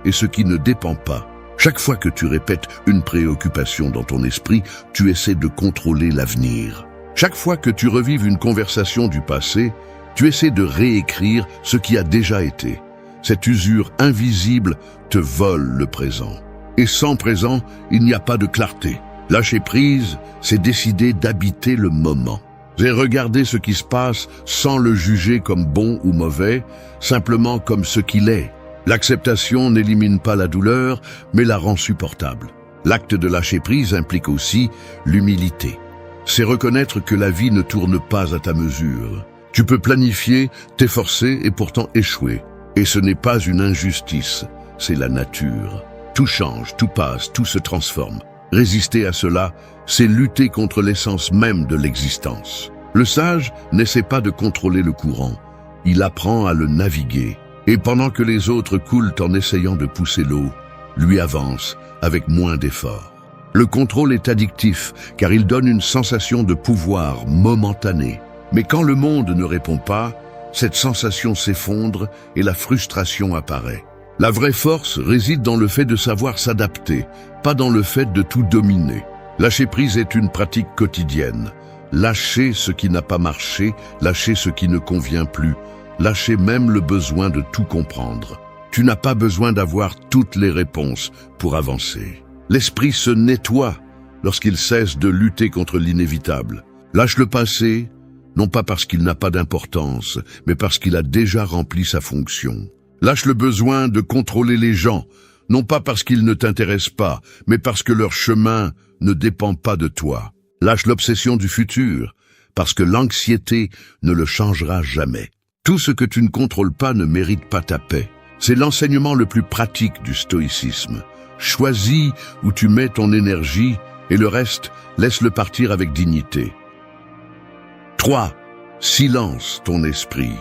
et ce qui ne dépend pas. Chaque fois que tu répètes une préoccupation dans ton esprit, tu essaies de contrôler l'avenir. Chaque fois que tu revives une conversation du passé, tu essaies de réécrire ce qui a déjà été. Cette usure invisible te vole le présent. Et sans présent, il n'y a pas de clarté. Lâcher prise, c'est décider d'habiter le moment. C'est regarder ce qui se passe sans le juger comme bon ou mauvais, simplement comme ce qu'il est. L'acceptation n'élimine pas la douleur, mais la rend supportable. L'acte de lâcher prise implique aussi l'humilité. C'est reconnaître que la vie ne tourne pas à ta mesure. Tu peux planifier, t'efforcer et pourtant échouer. Et ce n'est pas une injustice, c'est la nature. Tout change, tout passe, tout se transforme. Résister à cela, c'est lutter contre l'essence même de l'existence. Le sage n'essaie pas de contrôler le courant, il apprend à le naviguer. Et pendant que les autres coulent en essayant de pousser l'eau, lui avance avec moins d'efforts. Le contrôle est addictif, car il donne une sensation de pouvoir momentanée. Mais quand le monde ne répond pas, cette sensation s'effondre et la frustration apparaît. La vraie force réside dans le fait de savoir s'adapter, pas dans le fait de tout dominer. Lâcher prise est une pratique quotidienne. Lâcher ce qui n'a pas marché, lâcher ce qui ne convient plus, lâcher même le besoin de tout comprendre. Tu n'as pas besoin d'avoir toutes les réponses pour avancer. L'esprit se nettoie lorsqu'il cesse de lutter contre l'inévitable. Lâche le passé, non pas parce qu'il n'a pas d'importance, mais parce qu'il a déjà rempli sa fonction. Lâche le besoin de contrôler les gens, non pas parce qu'ils ne t'intéressent pas, mais parce que leur chemin ne dépend pas de toi. Lâche l'obsession du futur, parce que l'anxiété ne le changera jamais. Tout ce que tu ne contrôles pas ne mérite pas ta paix. C'est l'enseignement le plus pratique du stoïcisme. Choisis où tu mets ton énergie et le reste, laisse-le partir avec dignité. 3. Silence ton esprit.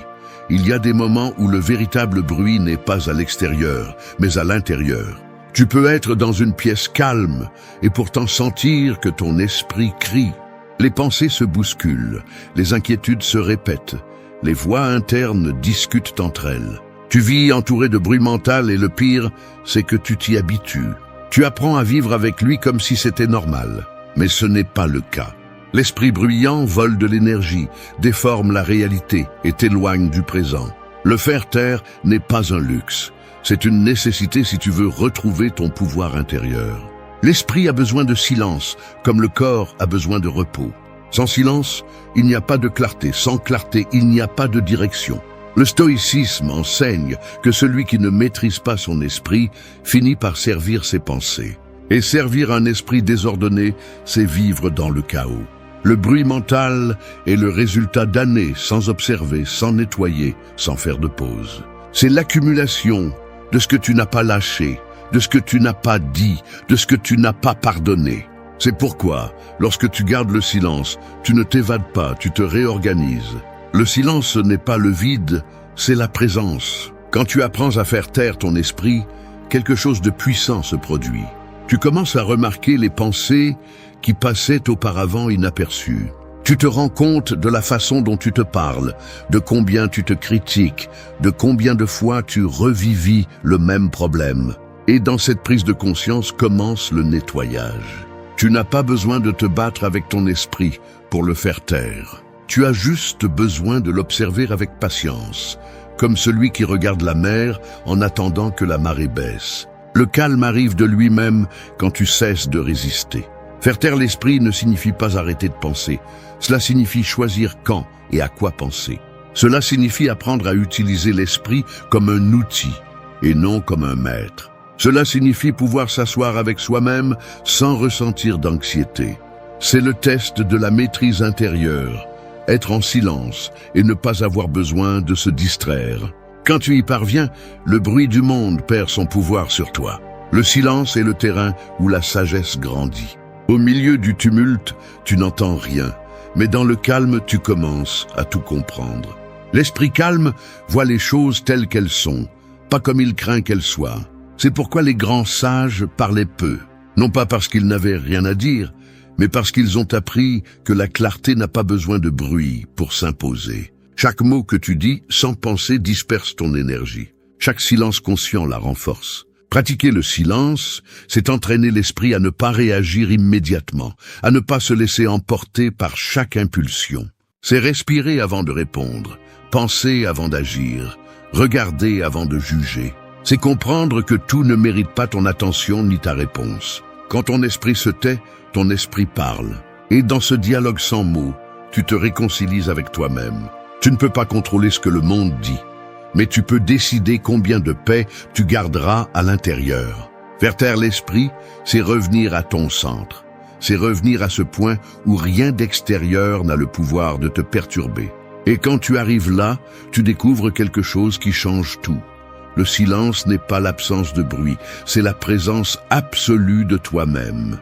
Il y a des moments où le véritable bruit n'est pas à l'extérieur, mais à l'intérieur. Tu peux être dans une pièce calme et pourtant sentir que ton esprit crie. Les pensées se bousculent, les inquiétudes se répètent, les voix internes discutent entre elles. Tu vis entouré de bruit mental et le pire, c'est que tu t'y habitues. Tu apprends à vivre avec lui comme si c'était normal, mais ce n'est pas le cas. L'esprit bruyant vole de l'énergie, déforme la réalité et t'éloigne du présent. Le faire taire n'est pas un luxe. C'est une nécessité si tu veux retrouver ton pouvoir intérieur. L'esprit a besoin de silence, comme le corps a besoin de repos. Sans silence, il n'y a pas de clarté. Sans clarté, il n'y a pas de direction. Le stoïcisme enseigne que celui qui ne maîtrise pas son esprit finit par servir ses pensées. Et servir un esprit désordonné, c'est vivre dans le chaos. Le bruit mental est le résultat d'années sans observer, sans nettoyer, sans faire de pause. C'est l'accumulation de ce que tu n'as pas lâché, de ce que tu n'as pas dit, de ce que tu n'as pas pardonné. C'est pourquoi, lorsque tu gardes le silence, tu ne t'évades pas, tu te réorganises. Le silence n'est pas le vide, c'est la présence. Quand tu apprends à faire taire ton esprit, quelque chose de puissant se produit. Tu commences à remarquer les pensées qui passaient auparavant inaperçues. Tu te rends compte de la façon dont tu te parles, de combien tu te critiques, de combien de fois tu revivis le même problème. Et dans cette prise de conscience commence le nettoyage. Tu n'as pas besoin de te battre avec ton esprit pour le faire taire. Tu as juste besoin de l'observer avec patience, comme celui qui regarde la mer en attendant que la marée baisse. Le calme arrive de lui-même quand tu cesses de résister. Faire taire l'esprit ne signifie pas arrêter de penser. Cela signifie choisir quand et à quoi penser. Cela signifie apprendre à utiliser l'esprit comme un outil et non comme un maître. Cela signifie pouvoir s'asseoir avec soi-même sans ressentir d'anxiété. C'est le test de la maîtrise intérieure, être en silence et ne pas avoir besoin de se distraire. Quand tu y parviens, le bruit du monde perd son pouvoir sur toi. Le silence est le terrain où la sagesse grandit. Au milieu du tumulte, tu n'entends rien, mais dans le calme, tu commences à tout comprendre. L'esprit calme voit les choses telles qu'elles sont, pas comme il craint qu'elles soient. C'est pourquoi les grands sages parlaient peu, non pas parce qu'ils n'avaient rien à dire, mais parce qu'ils ont appris que la clarté n'a pas besoin de bruit pour s'imposer. Chaque mot que tu dis, sans penser, disperse ton énergie. Chaque silence conscient la renforce. Pratiquer le silence, c'est entraîner l'esprit à ne pas réagir immédiatement, à ne pas se laisser emporter par chaque impulsion. C'est respirer avant de répondre, penser avant d'agir, regarder avant de juger. C'est comprendre que tout ne mérite pas ton attention ni ta réponse. Quand ton esprit se tait, ton esprit parle. Et dans ce dialogue sans mots, tu te réconcilies avec toi-même. Tu ne peux pas contrôler ce que le monde dit, mais tu peux décider combien de paix tu garderas à l'intérieur. Faire taire l'esprit, c'est revenir à ton centre. C'est revenir à ce point où rien d'extérieur n'a le pouvoir de te perturber. Et quand tu arrives là, tu découvres quelque chose qui change tout. Le silence n'est pas l'absence de bruit, c'est la présence absolue de toi-même.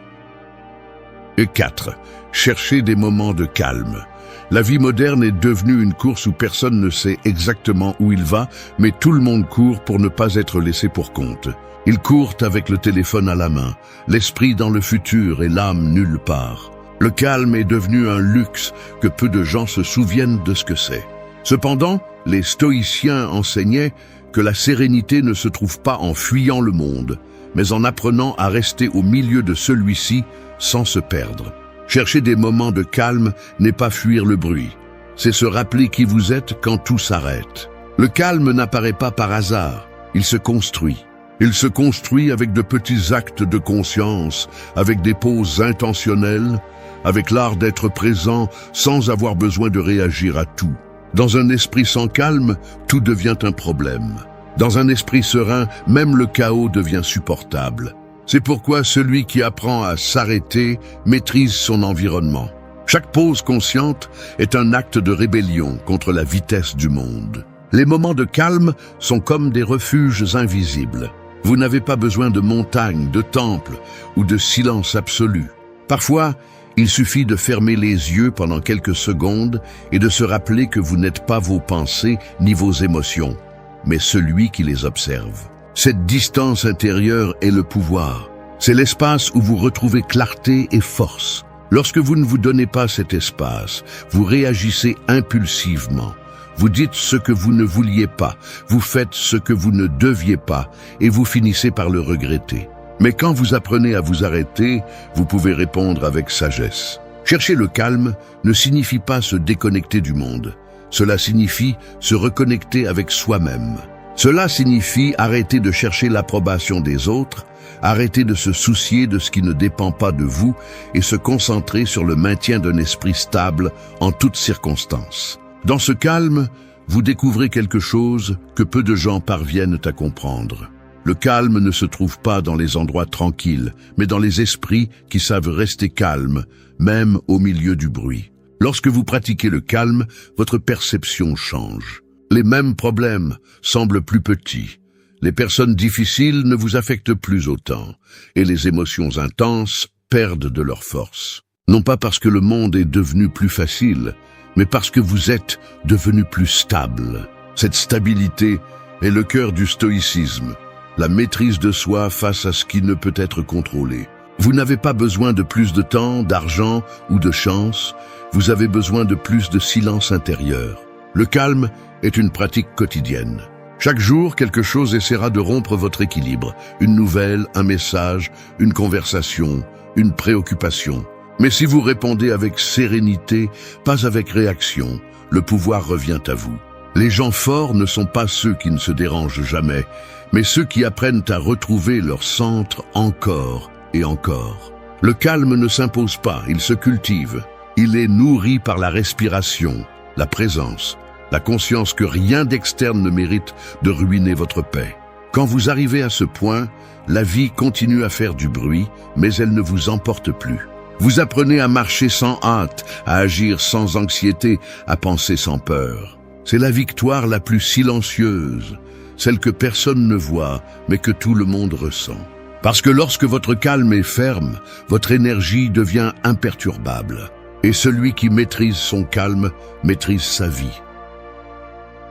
Et 4. Chercher des moments de calme. La vie moderne est devenue une course où personne ne sait exactement où il va, mais tout le monde court pour ne pas être laissé pour compte. Ils courent avec le téléphone à la main, l'esprit dans le futur et l'âme nulle part. Le calme est devenu un luxe que peu de gens se souviennent de ce que c'est. Cependant, les stoïciens enseignaient que la sérénité ne se trouve pas en fuyant le monde, mais en apprenant à rester au milieu de celui-ci sans se perdre. Chercher des moments de calme n'est pas fuir le bruit, c'est se rappeler qui vous êtes quand tout s'arrête. Le calme n'apparaît pas par hasard, il se construit. Il se construit avec de petits actes de conscience, avec des pauses intentionnelles, avec l'art d'être présent sans avoir besoin de réagir à tout. Dans un esprit sans calme, tout devient un problème. Dans un esprit serein, même le chaos devient supportable. C'est pourquoi celui qui apprend à s'arrêter maîtrise son environnement. Chaque pause consciente est un acte de rébellion contre la vitesse du monde. Les moments de calme sont comme des refuges invisibles. Vous n'avez pas besoin de montagnes, de temples ou de silence absolu. Parfois, il suffit de fermer les yeux pendant quelques secondes et de se rappeler que vous n'êtes pas vos pensées ni vos émotions, mais celui qui les observe. Cette distance intérieure est le pouvoir. C'est l'espace où vous retrouvez clarté et force. Lorsque vous ne vous donnez pas cet espace, vous réagissez impulsivement. Vous dites ce que vous ne vouliez pas, vous faites ce que vous ne deviez pas, et vous finissez par le regretter. Mais quand vous apprenez à vous arrêter, vous pouvez répondre avec sagesse. Chercher le calme ne signifie pas se déconnecter du monde. Cela signifie se reconnecter avec soi-même. Cela signifie arrêter de chercher l'approbation des autres, arrêter de se soucier de ce qui ne dépend pas de vous et se concentrer sur le maintien d'un esprit stable en toutes circonstances. Dans ce calme, vous découvrez quelque chose que peu de gens parviennent à comprendre. Le calme ne se trouve pas dans les endroits tranquilles, mais dans les esprits qui savent rester calmes, même au milieu du bruit. Lorsque vous pratiquez le calme, votre perception change. Les mêmes problèmes semblent plus petits. Les personnes difficiles ne vous affectent plus autant, et les émotions intenses perdent de leur force. Non pas parce que le monde est devenu plus facile, mais parce que vous êtes devenu plus stable. Cette stabilité est le cœur du stoïcisme, la maîtrise de soi face à ce qui ne peut être contrôlé. Vous n'avez pas besoin de plus de temps, d'argent ou de chance, vous avez besoin de plus de silence intérieur. Le calme est une pratique quotidienne. Chaque jour, quelque chose essaiera de rompre votre équilibre. Une nouvelle, un message, une conversation, une préoccupation. Mais si vous répondez avec sérénité, pas avec réaction, le pouvoir revient à vous. Les gens forts ne sont pas ceux qui ne se dérangent jamais, mais ceux qui apprennent à retrouver leur centre encore et encore. Le calme ne s'impose pas, il se cultive. Il est nourri par la respiration, la présence, la conscience que rien d'externe ne mérite de ruiner votre paix. Quand vous arrivez à ce point, la vie continue à faire du bruit, mais elle ne vous emporte plus. Vous apprenez à marcher sans hâte, à agir sans anxiété, à penser sans peur. C'est la victoire la plus silencieuse, celle que personne ne voit, mais que tout le monde ressent. Parce que lorsque votre calme est ferme, votre énergie devient imperturbable. Et celui qui maîtrise son calme maîtrise sa vie.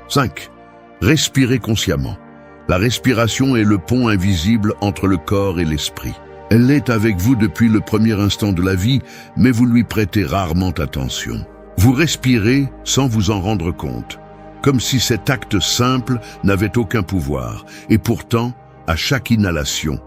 5. Respirez consciemment. La respiration est le pont invisible entre le corps et l'esprit. Elle est avec vous depuis le premier instant de la vie, mais vous lui prêtez rarement attention. Vous respirez sans vous en rendre compte, comme si cet acte simple n'avait aucun pouvoir. Et pourtant, à chaque inhalation,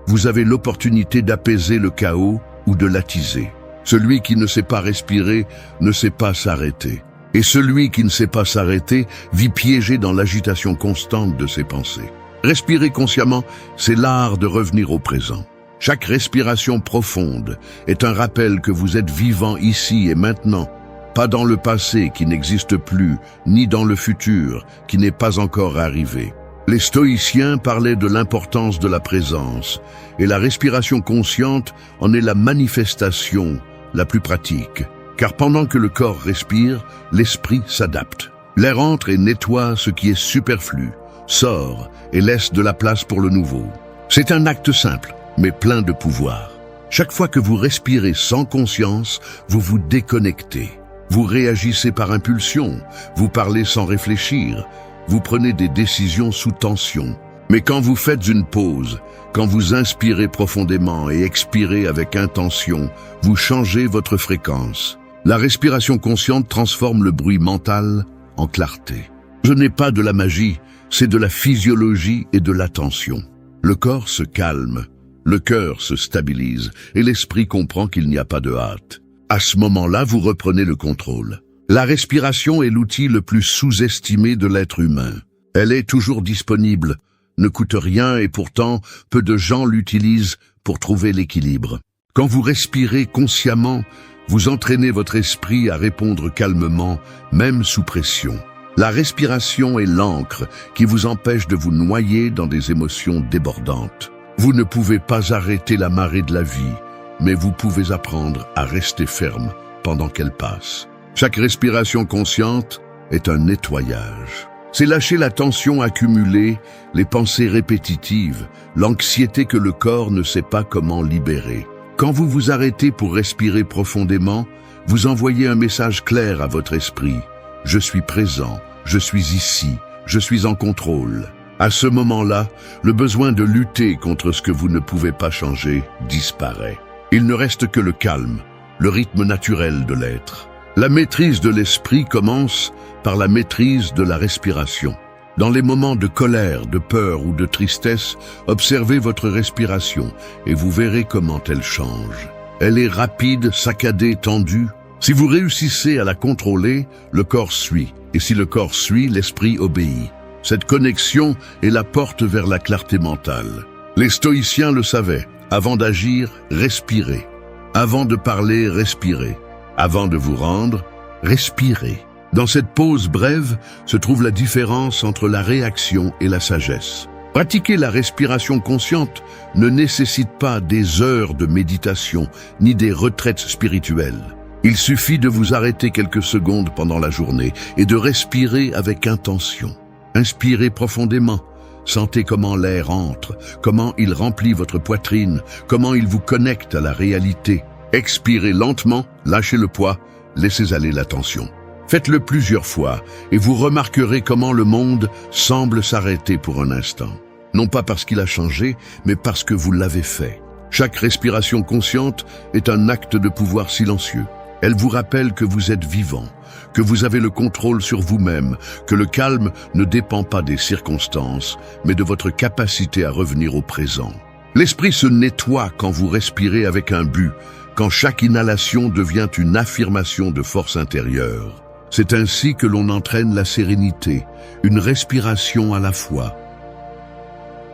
vous avez l'opportunité d'apaiser le chaos ou de l'attiser. Celui qui ne sait pas respirer ne sait pas s'arrêter. Et celui qui ne sait pas s'arrêter vit piégé dans l'agitation constante de ses pensées. Respirer consciemment, c'est l'art de revenir au présent. Chaque respiration profonde est un rappel que vous êtes vivant ici et maintenant, pas dans le passé qui n'existe plus, ni dans le futur qui n'est pas encore arrivé. Les stoïciens parlaient de l'importance de la présence, et la respiration consciente en est la manifestation la plus pratique. Car pendant que le corps respire, l'esprit s'adapte. L'air entre et nettoie ce qui est superflu, sort et laisse de la place pour le nouveau. C'est un acte simple, mais plein de pouvoir. Chaque fois que vous respirez sans conscience, vous vous déconnectez. Vous réagissez par impulsion, vous parlez sans réfléchir, vous prenez des décisions sous tension. Mais quand vous faites une pause, quand vous inspirez profondément et expirez avec intention, vous changez votre fréquence. La respiration consciente transforme le bruit mental en clarté. Ce n'est pas de la magie, c'est de la physiologie et de l'attention. Le corps se calme, le cœur se stabilise et l'esprit comprend qu'il n'y a pas de hâte. À ce moment-là, vous reprenez le contrôle. La respiration est l'outil le plus sous-estimé de l'être humain. Elle est toujours disponible, ne coûte rien et pourtant, peu de gens l'utilisent pour trouver l'équilibre. Quand vous respirez consciemment, vous entraînez votre esprit à répondre calmement, même sous pression. La respiration est l'encre qui vous empêche de vous noyer dans des émotions débordantes. Vous ne pouvez pas arrêter la marée de la vie, mais vous pouvez apprendre à rester ferme pendant qu'elle passe. Chaque respiration consciente est un nettoyage. C'est lâcher la tension accumulée, les pensées répétitives, l'anxiété que le corps ne sait pas comment libérer. Quand vous vous arrêtez pour respirer profondément, vous envoyez un message clair à votre esprit. Je suis présent, je suis ici, je suis en contrôle. À ce moment-là, le besoin de lutter contre ce que vous ne pouvez pas changer disparaît. Il ne reste que le calme, le rythme naturel de l'être. La maîtrise de l'esprit commence par la maîtrise de la respiration. Dans les moments de colère, de peur ou de tristesse, observez votre respiration et vous verrez comment elle change. Elle est rapide, saccadée, tendue. Si vous réussissez à la contrôler, le corps suit. Et si le corps suit, l'esprit obéit. Cette connexion est la porte vers la clarté mentale. Les stoïciens le savaient. Avant d'agir, respirez. Avant de parler, respirez. Avant de vous rendre, respirez. Dans cette pause brève se trouve la différence entre la réaction et la sagesse. Pratiquer la respiration consciente ne nécessite pas des heures de méditation ni des retraites spirituelles. Il suffit de vous arrêter quelques secondes pendant la journée et de respirer avec intention. Inspirez profondément. Sentez comment l'air entre, comment il remplit votre poitrine, comment il vous connecte à la réalité. Expirez lentement, lâchez le poids, laissez aller la tension. Faites-le plusieurs fois et vous remarquerez comment le monde semble s'arrêter pour un instant. Non pas parce qu'il a changé, mais parce que vous l'avez fait. Chaque respiration consciente est un acte de pouvoir silencieux. Elle vous rappelle que vous êtes vivant, que vous avez le contrôle sur vous-même, que le calme ne dépend pas des circonstances, mais de votre capacité à revenir au présent. L'esprit se nettoie quand vous respirez avec un but, quand chaque inhalation devient une affirmation de force intérieure. C'est ainsi que l'on entraîne la sérénité, une respiration à la fois.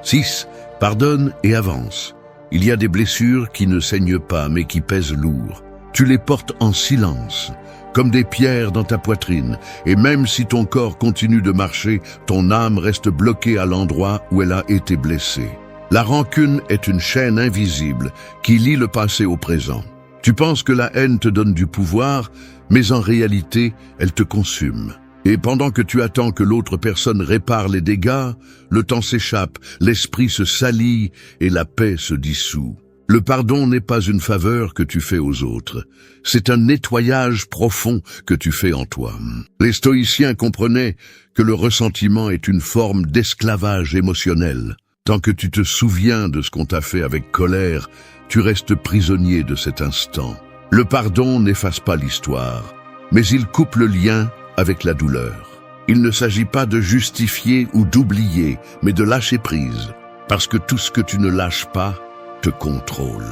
6. Pardonne et avance. Il y a des blessures qui ne saignent pas mais qui pèsent lourd. Tu les portes en silence, comme des pierres dans ta poitrine, et même si ton corps continue de marcher, ton âme reste bloquée à l'endroit où elle a été blessée. La rancune est une chaîne invisible qui lie le passé au présent. Tu penses que la haine te donne du pouvoir, mais en réalité, elle te consume. Et pendant que tu attends que l'autre personne répare les dégâts, le temps s'échappe, l'esprit se salit et la paix se dissout. Le pardon n'est pas une faveur que tu fais aux autres, c'est un nettoyage profond que tu fais en toi. Les stoïciens comprenaient que le ressentiment est une forme d'esclavage émotionnel. Tant que tu te souviens de ce qu'on t'a fait avec colère, tu restes prisonnier de cet instant. Le pardon n'efface pas l'histoire, mais il coupe le lien avec la douleur. Il ne s'agit pas de justifier ou d'oublier, mais de lâcher prise, parce que tout ce que tu ne lâches pas te contrôle.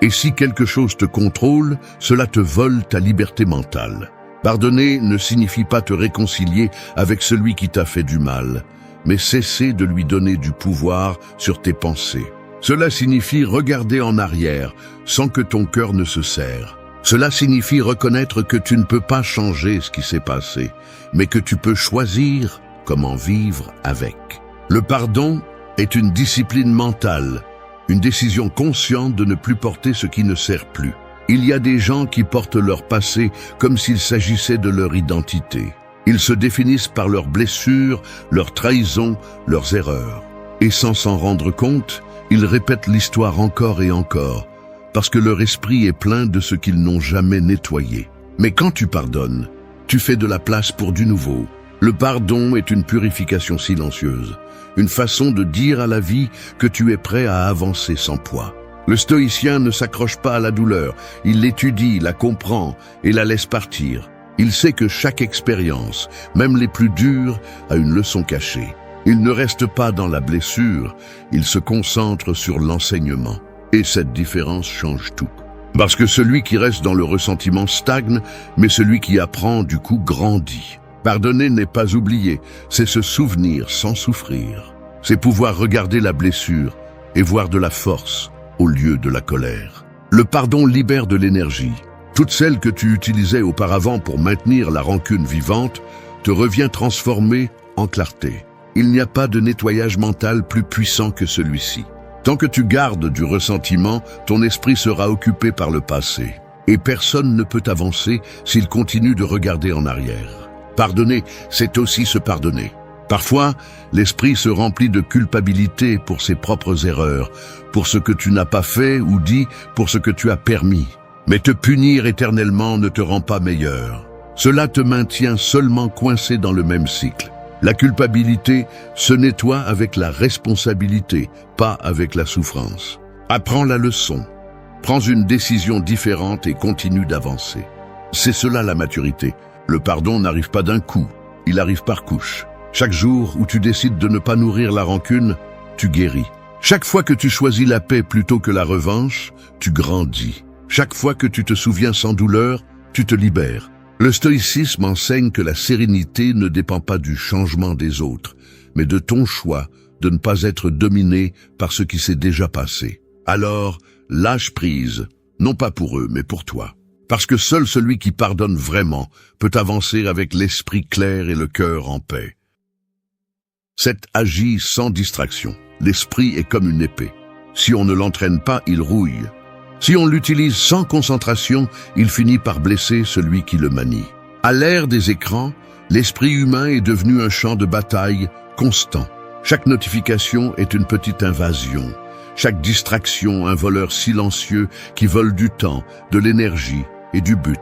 Et si quelque chose te contrôle, cela te vole ta liberté mentale. Pardonner ne signifie pas te réconcilier avec celui qui t'a fait du mal, mais cesser de lui donner du pouvoir sur tes pensées. Cela signifie regarder en arrière sans que ton cœur ne se serre. Cela signifie reconnaître que tu ne peux pas changer ce qui s'est passé, mais que tu peux choisir comment vivre avec. Le pardon est une discipline mentale, une décision consciente de ne plus porter ce qui ne sert plus. Il y a des gens qui portent leur passé comme s'il s'agissait de leur identité. Ils se définissent par leurs blessures, leurs trahisons, leurs erreurs. Et sans s'en rendre compte, ils répètent l'histoire encore et encore, parce que leur esprit est plein de ce qu'ils n'ont jamais nettoyé. Mais quand tu pardonnes, tu fais de la place pour du nouveau. Le pardon est une purification silencieuse, une façon de dire à la vie que tu es prêt à avancer sans poids. Le stoïcien ne s'accroche pas à la douleur, il l'étudie, la comprend et la laisse partir. Il sait que chaque expérience, même les plus dures, a une leçon cachée. Il ne reste pas dans la blessure, il se concentre sur l'enseignement. Et cette différence change tout. Parce que celui qui reste dans le ressentiment stagne, mais celui qui apprend du coup grandit. Pardonner n'est pas oublier, c'est se souvenir sans souffrir. C'est pouvoir regarder la blessure et voir de la force au lieu de la colère. Le pardon libère de l'énergie. Toute celle que tu utilisais auparavant pour maintenir la rancune vivante te revient transformée en clarté. Il n'y a pas de nettoyage mental plus puissant que celui-ci. Tant que tu gardes du ressentiment, ton esprit sera occupé par le passé. Et personne ne peut avancer s'il continue de regarder en arrière. Pardonner, c'est aussi se pardonner. Parfois, l'esprit se remplit de culpabilité pour ses propres erreurs, pour ce que tu n'as pas fait ou dit, pour ce que tu as permis. Mais te punir éternellement ne te rend pas meilleur. Cela te maintient seulement coincé dans le même cycle. La culpabilité se nettoie avec la responsabilité, pas avec la souffrance. Apprends la leçon. Prends une décision différente et continue d'avancer. C'est cela la maturité. Le pardon n'arrive pas d'un coup, il arrive par couche. Chaque jour où tu décides de ne pas nourrir la rancune, tu guéris. Chaque fois que tu choisis la paix plutôt que la revanche, tu grandis. Chaque fois que tu te souviens sans douleur, tu te libères. Le stoïcisme enseigne que la sérénité ne dépend pas du changement des autres, mais de ton choix de ne pas être dominé par ce qui s'est déjà passé. Alors, lâche prise, non pas pour eux, mais pour toi. Parce que seul celui qui pardonne vraiment peut avancer avec l'esprit clair et le cœur en paix. 7. Agis sans distraction. L'esprit est comme une épée. Si on ne l'entraîne pas, il rouille. Si on l'utilise sans concentration, il finit par blesser celui qui le manie. À l'ère des écrans, l'esprit humain est devenu un champ de bataille constant. Chaque notification est une petite invasion. Chaque distraction, un voleur silencieux qui vole du temps, de l'énergie et du but.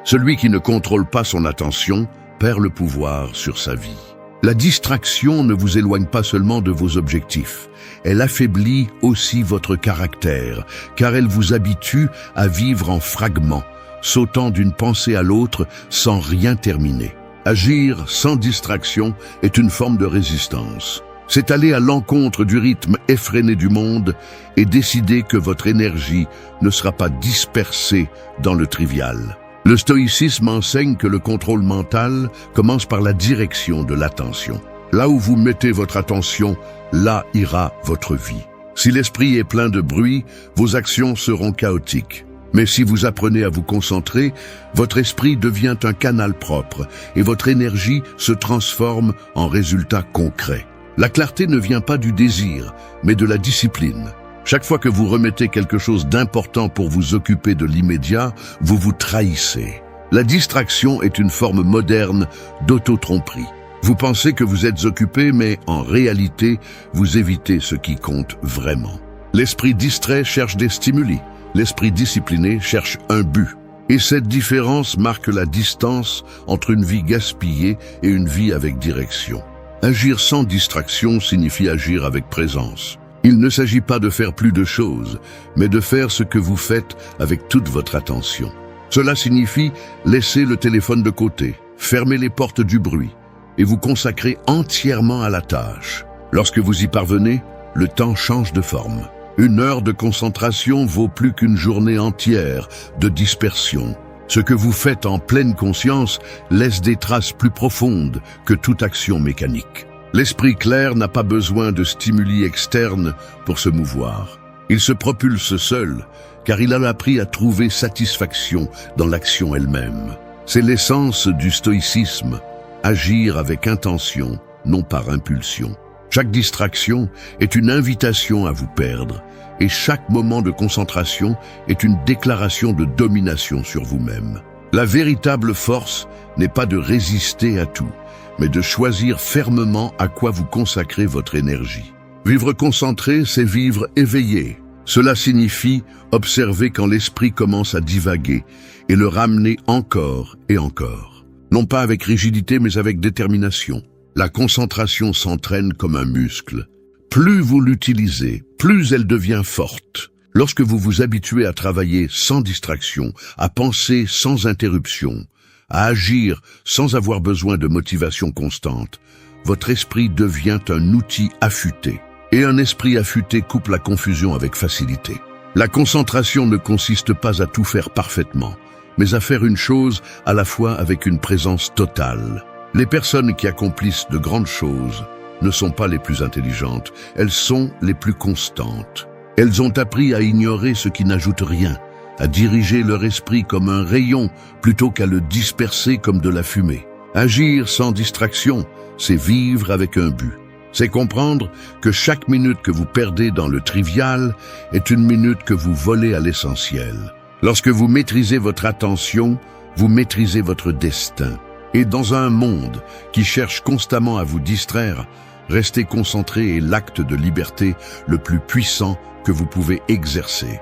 Celui qui ne contrôle pas son attention perd le pouvoir sur sa vie. La distraction ne vous éloigne pas seulement de vos objectifs, elle affaiblit aussi votre caractère, car elle vous habitue à vivre en fragments, sautant d'une pensée à l'autre sans rien terminer. Agir sans distraction est une forme de résistance. C'est aller à l'encontre du rythme effréné du monde et décider que votre énergie ne sera pas dispersée dans le trivial. Le stoïcisme enseigne que le contrôle mental commence par la direction de l'attention. Là où vous mettez votre attention, là ira votre vie. Si l'esprit est plein de bruit, vos actions seront chaotiques. Mais si vous apprenez à vous concentrer, votre esprit devient un canal propre et votre énergie se transforme en résultats concrets. La clarté ne vient pas du désir, mais de la discipline. Chaque fois que vous remettez quelque chose d'important pour vous occuper de l'immédiat, vous vous trahissez. La distraction est une forme moderne d'autotromperie. Vous pensez que vous êtes occupé, mais en réalité, vous évitez ce qui compte vraiment. L'esprit distrait cherche des stimuli. L'esprit discipliné cherche un but. Et cette différence marque la distance entre une vie gaspillée et une vie avec direction. Agir sans distraction signifie agir avec présence. Il ne s'agit pas de faire plus de choses, mais de faire ce que vous faites avec toute votre attention. Cela signifie laisser le téléphone de côté, fermer les portes du bruit et vous consacrer entièrement à la tâche. Lorsque vous y parvenez, le temps change de forme. Une heure de concentration vaut plus qu'une journée entière de dispersion. Ce que vous faites en pleine conscience laisse des traces plus profondes que toute action mécanique. L'esprit clair n'a pas besoin de stimuli externes pour se mouvoir. Il se propulse seul, car il a appris à trouver satisfaction dans l'action elle-même. C'est l'essence du stoïcisme, agir avec intention, non par impulsion. Chaque distraction est une invitation à vous perdre, et chaque moment de concentration est une déclaration de domination sur vous-même. La véritable force n'est pas de résister à tout, mais de choisir fermement à quoi vous consacrez votre énergie. Vivre concentré, c'est vivre éveillé. Cela signifie observer quand l'esprit commence à divaguer et le ramener encore et encore. Non pas avec rigidité, mais avec détermination. La concentration s'entraîne comme un muscle. Plus vous l'utilisez, plus elle devient forte. Lorsque vous vous habituez à travailler sans distraction, à penser sans interruption, à agir sans avoir besoin de motivation constante, votre esprit devient un outil affûté. Et un esprit affûté coupe la confusion avec facilité. La concentration ne consiste pas à tout faire parfaitement, mais à faire une chose à la fois avec une présence totale. Les personnes qui accomplissent de grandes choses ne sont pas les plus intelligentes, elles sont les plus constantes. Elles ont appris à ignorer ce qui n'ajoute rien, à diriger leur esprit comme un rayon plutôt qu'à le disperser comme de la fumée. Agir sans distraction, c'est vivre avec un but. C'est comprendre que chaque minute que vous perdez dans le trivial est une minute que vous volez à l'essentiel. Lorsque vous maîtrisez votre attention, vous maîtrisez votre destin. Et dans un monde qui cherche constamment à vous distraire, rester concentré est l'acte de liberté le plus puissant que vous pouvez exercer.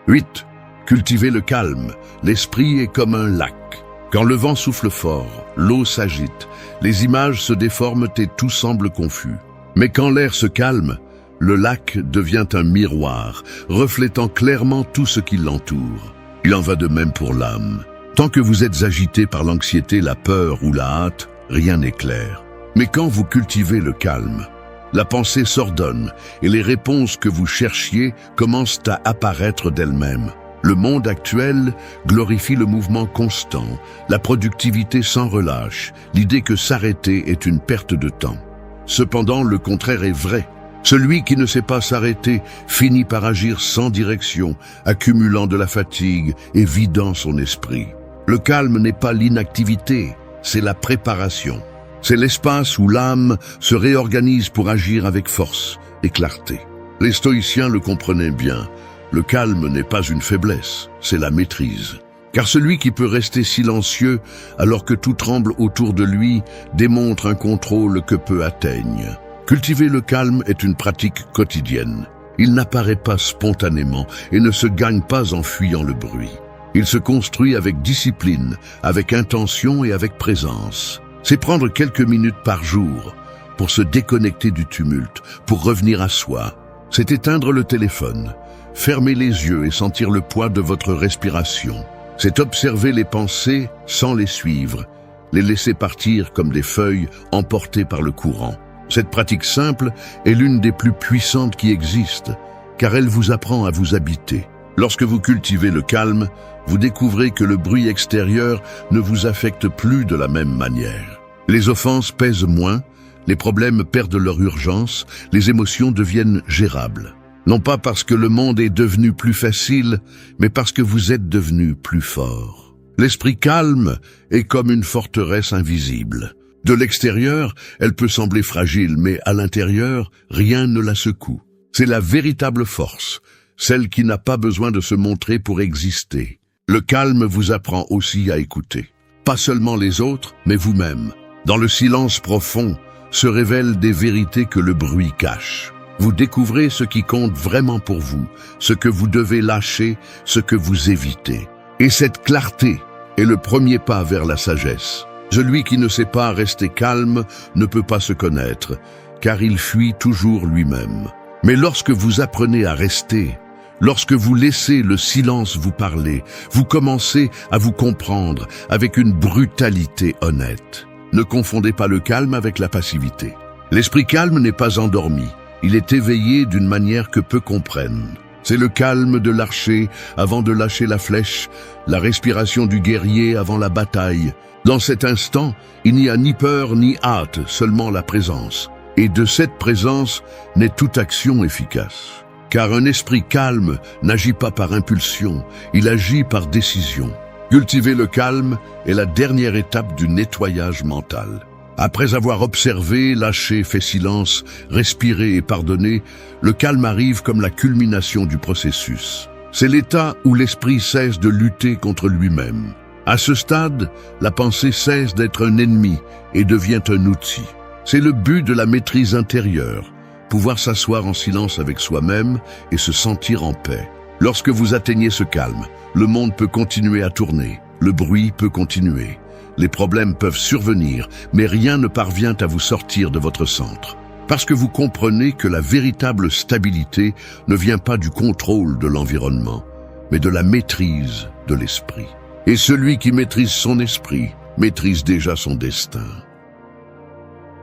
8. Cultivez le calme. L'esprit est comme un lac. Quand le vent souffle fort, l'eau s'agite, les images se déforment et tout semble confus. Mais quand l'air se calme, le lac devient un miroir, reflétant clairement tout ce qui l'entoure. Il en va de même pour l'âme. Tant que vous êtes agité par l'anxiété, la peur ou la hâte, rien n'est clair. Mais quand vous cultivez le calme, la pensée s'ordonne et les réponses que vous cherchiez commencent à apparaître d'elles-mêmes. Le monde actuel glorifie le mouvement constant, la productivité sans relâche, l'idée que s'arrêter est une perte de temps. Cependant, le contraire est vrai. Celui qui ne sait pas s'arrêter finit par agir sans direction, accumulant de la fatigue et vidant son esprit. Le calme n'est pas l'inactivité, c'est la préparation. C'est l'espace où l'âme se réorganise pour agir avec force et clarté. Les stoïciens le comprenaient bien. Le calme n'est pas une faiblesse, c'est la maîtrise. Car celui qui peut rester silencieux alors que tout tremble autour de lui démontre un contrôle que peu atteignent. Cultiver le calme est une pratique quotidienne. Il n'apparaît pas spontanément et ne se gagne pas en fuyant le bruit. Il se construit avec discipline, avec intention et avec présence. C'est prendre quelques minutes par jour pour se déconnecter du tumulte, pour revenir à soi. C'est éteindre le téléphone, fermer les yeux et sentir le poids de votre respiration. C'est observer les pensées sans les suivre, les laisser partir comme des feuilles emportées par le courant. Cette pratique simple est l'une des plus puissantes qui existent, car elle vous apprend à vous habiter. Lorsque vous cultivez le calme, vous découvrez que le bruit extérieur ne vous affecte plus de la même manière. Les offenses pèsent moins, les problèmes perdent leur urgence, les émotions deviennent gérables. Non pas parce que le monde est devenu plus facile, mais parce que vous êtes devenu plus fort. L'esprit calme est comme une forteresse invisible. De l'extérieur, elle peut sembler fragile, mais à l'intérieur, rien ne la secoue. C'est la véritable force, celle qui n'a pas besoin de se montrer pour exister. Le calme vous apprend aussi à écouter. Pas seulement les autres, mais vous-même. Dans le silence profond, se révèlent des vérités que le bruit cache. Vous découvrez ce qui compte vraiment pour vous, ce que vous devez lâcher, ce que vous évitez. Et cette clarté est le premier pas vers la sagesse. Celui qui ne sait pas rester calme ne peut pas se connaître, car il fuit toujours lui-même. Mais lorsque vous apprenez à rester, lorsque vous laissez le silence vous parler, vous commencez à vous comprendre avec une brutalité honnête. Ne confondez pas le calme avec la passivité. L'esprit calme n'est pas endormi, il est éveillé d'une manière que peu comprennent. C'est le calme de l'archer avant de lâcher la flèche, la respiration du guerrier avant la bataille. Dans cet instant, il n'y a ni peur ni hâte, seulement la présence. Et de cette présence naît toute action efficace. Car un esprit calme n'agit pas par impulsion, il agit par décision. Cultiver le calme est la dernière étape du nettoyage mental. Après avoir observé, lâché, fait silence, respiré et pardonné, le calme arrive comme la culmination du processus. C'est l'état où l'esprit cesse de lutter contre lui-même. À ce stade, la pensée cesse d'être un ennemi et devient un outil. C'est le but de la maîtrise intérieure, pouvoir s'asseoir en silence avec soi-même et se sentir en paix. Lorsque vous atteignez ce calme, le monde peut continuer à tourner, le bruit peut continuer. Les problèmes peuvent survenir, mais rien ne parvient à vous sortir de votre centre. Parce que vous comprenez que la véritable stabilité ne vient pas du contrôle de l'environnement, mais de la maîtrise de l'esprit. Et celui qui maîtrise son esprit, maîtrise déjà son destin.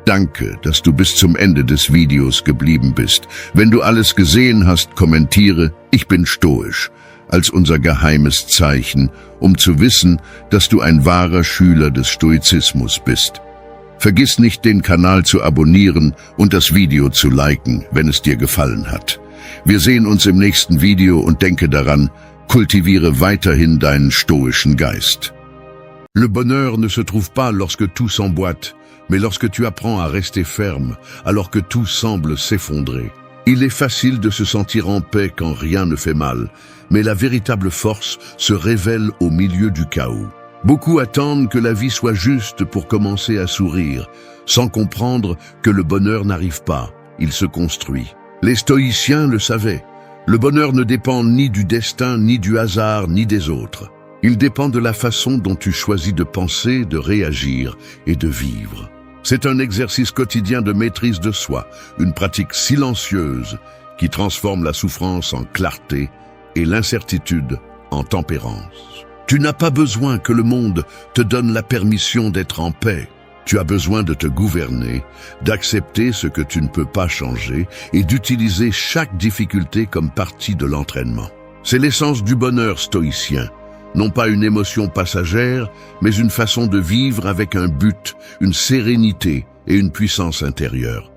Danke, dass du bis zum Ende des Videos geblieben bist. Wenn du alles gesehen hast, kommentiere, ich bin stoisch, als unser geheimes Zeichen, um zu wissen, dass du ein wahrer Schüler des Stoizismus bist. Vergiss nicht, den Kanal zu abonnieren und das Video zu liken, wenn es dir gefallen hat. Wir sehen uns im nächsten Video und denke daran, cultiviere weiterhin deinen stoischen Geist. Le bonheur ne se trouve pas lorsque tout s'emboîte, mais lorsque tu apprends à rester ferme, alors que tout semble s'effondrer. Il est facile de se sentir en paix quand rien ne fait mal, mais la véritable force se révèle au milieu du chaos. Beaucoup attendent que la vie soit juste pour commencer à sourire, sans comprendre que le bonheur n'arrive pas, il se construit. Les stoïciens le savaient. Le bonheur ne dépend ni du destin, ni du hasard, ni des autres. Il dépend de la façon dont tu choisis de penser, de réagir et de vivre. C'est un exercice quotidien de maîtrise de soi, une pratique silencieuse qui transforme la souffrance en clarté et l'incertitude en tempérance. Tu n'as pas besoin que le monde te donne la permission d'être en paix. Tu as besoin de te gouverner, d'accepter ce que tu ne peux pas changer et d'utiliser chaque difficulté comme partie de l'entraînement. C'est l'essence du bonheur stoïcien. Non pas une émotion passagère, mais une façon de vivre avec un but, une sérénité et une puissance intérieure.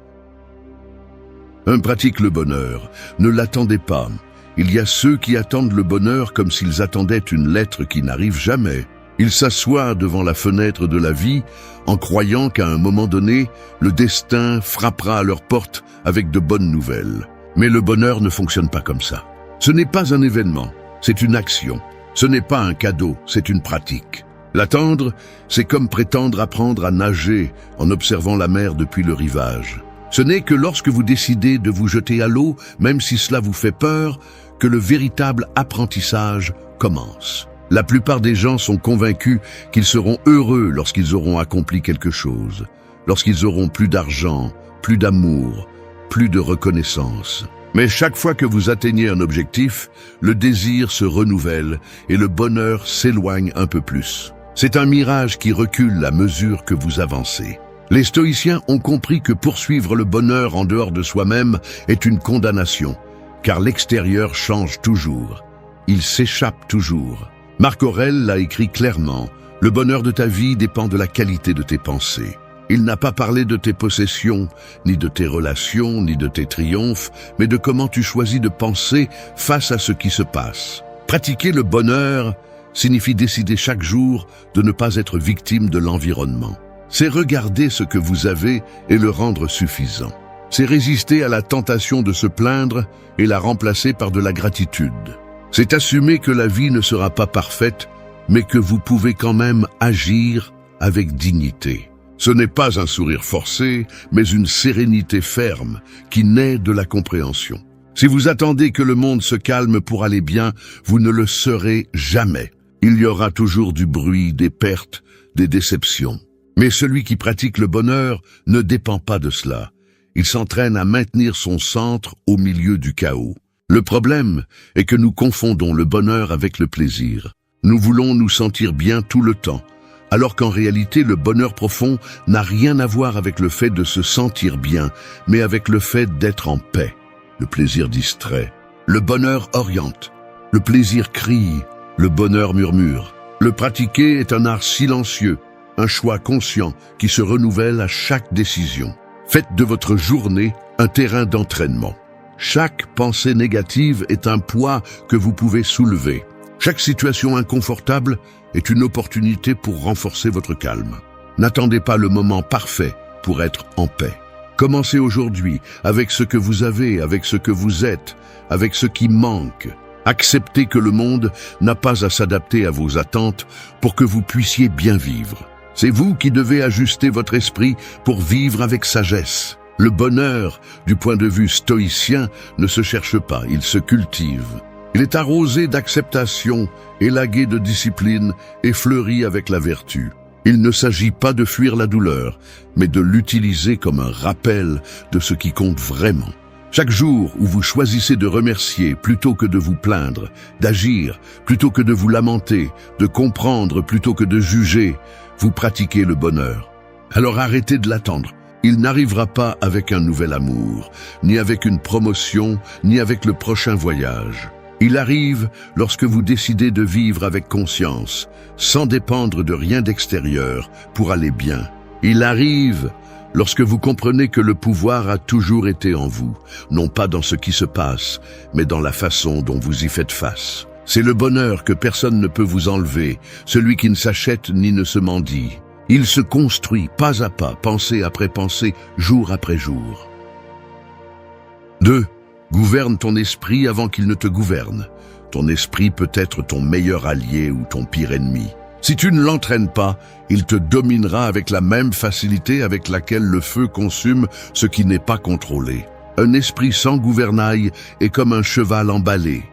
Un pratique le bonheur. Ne l'attendez pas. Il y a ceux qui attendent le bonheur comme s'ils attendaient une lettre qui n'arrive jamais. Ils s'assoient devant la fenêtre de la vie en croyant qu'à un moment donné, le destin frappera à leur porte avec de bonnes nouvelles. Mais le bonheur ne fonctionne pas comme ça. Ce n'est pas un événement, c'est une action. Ce n'est pas un cadeau, c'est une pratique. L'attendre, c'est comme prétendre apprendre à nager en observant la mer depuis le rivage. Ce n'est que lorsque vous décidez de vous jeter à l'eau, même si cela vous fait peur, que le véritable apprentissage commence. La plupart des gens sont convaincus qu'ils seront heureux lorsqu'ils auront accompli quelque chose, lorsqu'ils auront plus d'argent, plus d'amour, plus de reconnaissance. Mais chaque fois que vous atteignez un objectif, le désir se renouvelle et le bonheur s'éloigne un peu plus. C'est un mirage qui recule à mesure que vous avancez. Les stoïciens ont compris que poursuivre le bonheur en dehors de soi-même est une condamnation, car l'extérieur change toujours. Il s'échappe toujours. Marc Aurèle l'a écrit clairement, « Le bonheur de ta vie dépend de la qualité de tes pensées ». Il n'a pas parlé de tes possessions, ni de tes relations, ni de tes triomphes, mais de comment tu choisis de penser face à ce qui se passe. Pratiquer le bonheur signifie décider chaque jour de ne pas être victime de l'environnement. C'est regarder ce que vous avez et le rendre suffisant. C'est résister à la tentation de se plaindre et la remplacer par de la gratitude. C'est assumer que la vie ne sera pas parfaite, mais que vous pouvez quand même agir avec dignité. Ce n'est pas un sourire forcé, mais une sérénité ferme qui naît de la compréhension. Si vous attendez que le monde se calme pour aller bien, vous ne le serez jamais. Il y aura toujours du bruit, des pertes, des déceptions. Mais celui qui pratique le bonheur ne dépend pas de cela. Il s'entraîne à maintenir son centre au milieu du chaos. Le problème est que nous confondons le bonheur avec le plaisir. Nous voulons nous sentir bien tout le temps, alors qu'en réalité, le bonheur profond n'a rien à voir avec le fait de se sentir bien, mais avec le fait d'être en paix. Le plaisir distrait. Le bonheur oriente. Le plaisir crie. Le bonheur murmure. Le pratiquer est un art silencieux, un choix conscient qui se renouvelle à chaque décision. Faites de votre journée un terrain d'entraînement. Chaque pensée négative est un poids que vous pouvez soulever. Chaque situation inconfortable est une opportunité pour renforcer votre calme. N'attendez pas le moment parfait pour être en paix. Commencez aujourd'hui avec ce que vous avez, avec ce que vous êtes, avec ce qui manque. Acceptez que le monde n'a pas à s'adapter à vos attentes pour que vous puissiez bien vivre. C'est vous qui devez ajuster votre esprit pour vivre avec sagesse. Le bonheur, du point de vue stoïcien, ne se cherche pas, il se cultive. Il est arrosé d'acceptation, élagué de discipline et fleuri avec la vertu. Il ne s'agit pas de fuir la douleur, mais de l'utiliser comme un rappel de ce qui compte vraiment. Chaque jour où vous choisissez de remercier plutôt que de vous plaindre, d'agir plutôt que de vous lamenter, de comprendre plutôt que de juger, vous pratiquez le bonheur. Alors arrêtez de l'attendre. Il n'arrivera pas avec un nouvel amour, ni avec une promotion, ni avec le prochain voyage. Il arrive lorsque vous décidez de vivre avec conscience, sans dépendre de rien d'extérieur pour aller bien. Il arrive lorsque vous comprenez que le pouvoir a toujours été en vous, non pas dans ce qui se passe, mais dans la façon dont vous y faites face. C'est le bonheur que personne ne peut vous enlever, celui qui ne s'achète ni ne se mendie. Il se construit pas à pas, pensée après pensée, jour après jour. 2. Gouverne ton esprit avant qu'il ne te gouverne. Ton esprit peut être ton meilleur allié ou ton pire ennemi. Si tu ne l'entraînes pas, il te dominera avec la même facilité avec laquelle le feu consume ce qui n'est pas contrôlé. Un esprit sans gouvernail est comme un cheval emballé.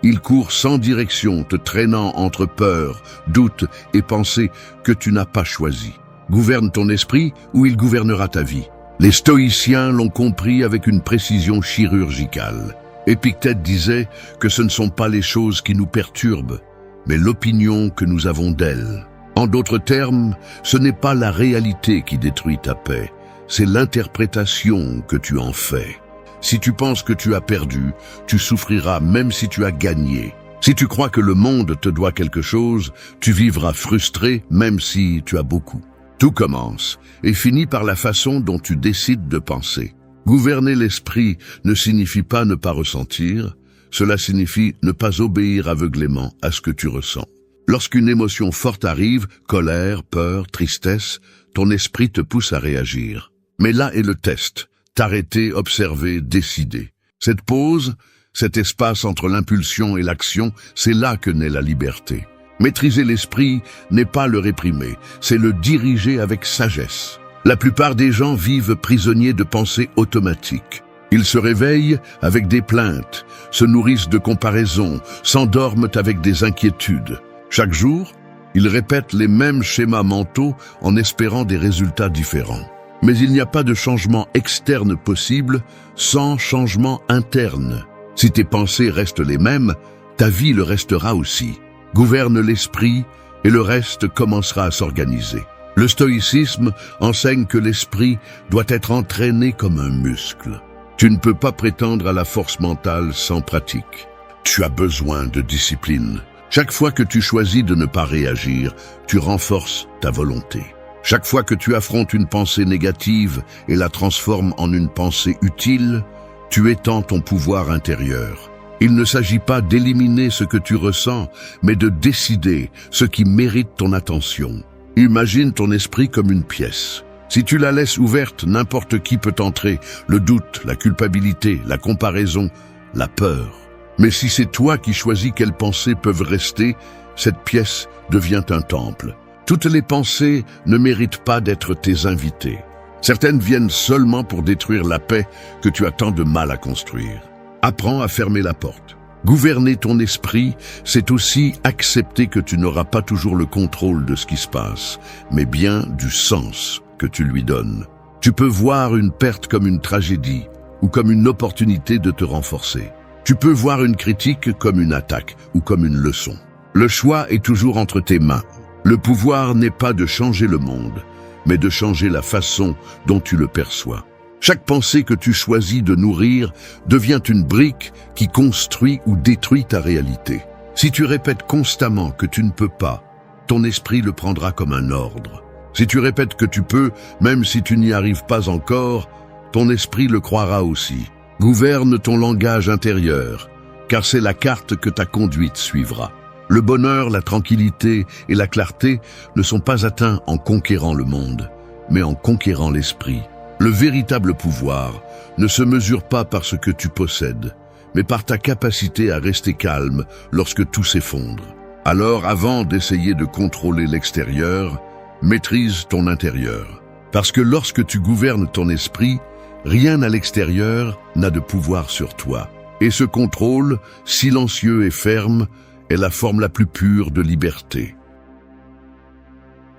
Il court sans direction, te traînant entre peur, doute et pensée que tu n'as pas choisi. Gouverne ton esprit ou il gouvernera ta vie. Les stoïciens l'ont compris avec une précision chirurgicale. Épictète disait que ce ne sont pas les choses qui nous perturbent, mais l'opinion que nous avons d'elles. En d'autres termes, ce n'est pas la réalité qui détruit ta paix, c'est l'interprétation que tu en fais. Si tu penses que tu as perdu, tu souffriras même si tu as gagné. Si tu crois que le monde te doit quelque chose, tu vivras frustré même si tu as beaucoup. Tout commence et finit par la façon dont tu décides de penser. Gouverner l'esprit ne signifie pas ne pas ressentir, cela signifie ne pas obéir aveuglément à ce que tu ressens. Lorsqu'une émotion forte arrive, colère, peur, tristesse, ton esprit te pousse à réagir. Mais là est le test, t'arrêter, observer, décider. Cette pause, cet espace entre l'impulsion et l'action, c'est là que naît la liberté. Maîtriser l'esprit n'est pas le réprimer, c'est le diriger avec sagesse. La plupart des gens vivent prisonniers de pensées automatiques. Ils se réveillent avec des plaintes, se nourrissent de comparaisons, s'endorment avec des inquiétudes. Chaque jour, ils répètent les mêmes schémas mentaux en espérant des résultats différents. Mais il n'y a pas de changement externe possible sans changement interne. Si tes pensées restent les mêmes, ta vie le restera aussi. Gouverne l'esprit et le reste commencera à s'organiser. Le stoïcisme enseigne que l'esprit doit être entraîné comme un muscle. Tu ne peux pas prétendre à la force mentale sans pratique. Tu as besoin de discipline. Chaque fois que tu choisis de ne pas réagir, tu renforces ta volonté. Chaque fois que tu affrontes une pensée négative et la transformes en une pensée utile, tu étends ton pouvoir intérieur. Il ne s'agit pas d'éliminer ce que tu ressens, mais de décider ce qui mérite ton attention. Imagine ton esprit comme une pièce. Si tu la laisses ouverte, n'importe qui peut entrer, le doute, la culpabilité, la comparaison, la peur. Mais si c'est toi qui choisis quelles pensées peuvent rester, cette pièce devient un temple. Toutes les pensées ne méritent pas d'être tes invités. Certaines viennent seulement pour détruire la paix que tu as tant de mal à construire. Apprends à fermer la porte. Gouverner ton esprit, c'est aussi accepter que tu n'auras pas toujours le contrôle de ce qui se passe, mais bien du sens que tu lui donnes. Tu peux voir une perte comme une tragédie ou comme une opportunité de te renforcer. Tu peux voir une critique comme une attaque ou comme une leçon. Le choix est toujours entre tes mains. Le pouvoir n'est pas de changer le monde, mais de changer la façon dont tu le perçois. Chaque pensée que tu choisis de nourrir devient une brique qui construit ou détruit ta réalité. Si tu répètes constamment que tu ne peux pas, ton esprit le prendra comme un ordre. Si tu répètes que tu peux, même si tu n'y arrives pas encore, ton esprit le croira aussi. Gouverne ton langage intérieur, car c'est la carte que ta conduite suivra. Le bonheur, la tranquillité et la clarté ne sont pas atteints en conquérant le monde, mais en conquérant l'esprit. Le véritable pouvoir ne se mesure pas par ce que tu possèdes, mais par ta capacité à rester calme lorsque tout s'effondre. Alors, avant d'essayer de contrôler l'extérieur, maîtrise ton intérieur. Parce que lorsque tu gouvernes ton esprit, rien à l'extérieur n'a de pouvoir sur toi. Et ce contrôle, silencieux et ferme, est la forme la plus pure de liberté.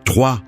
3.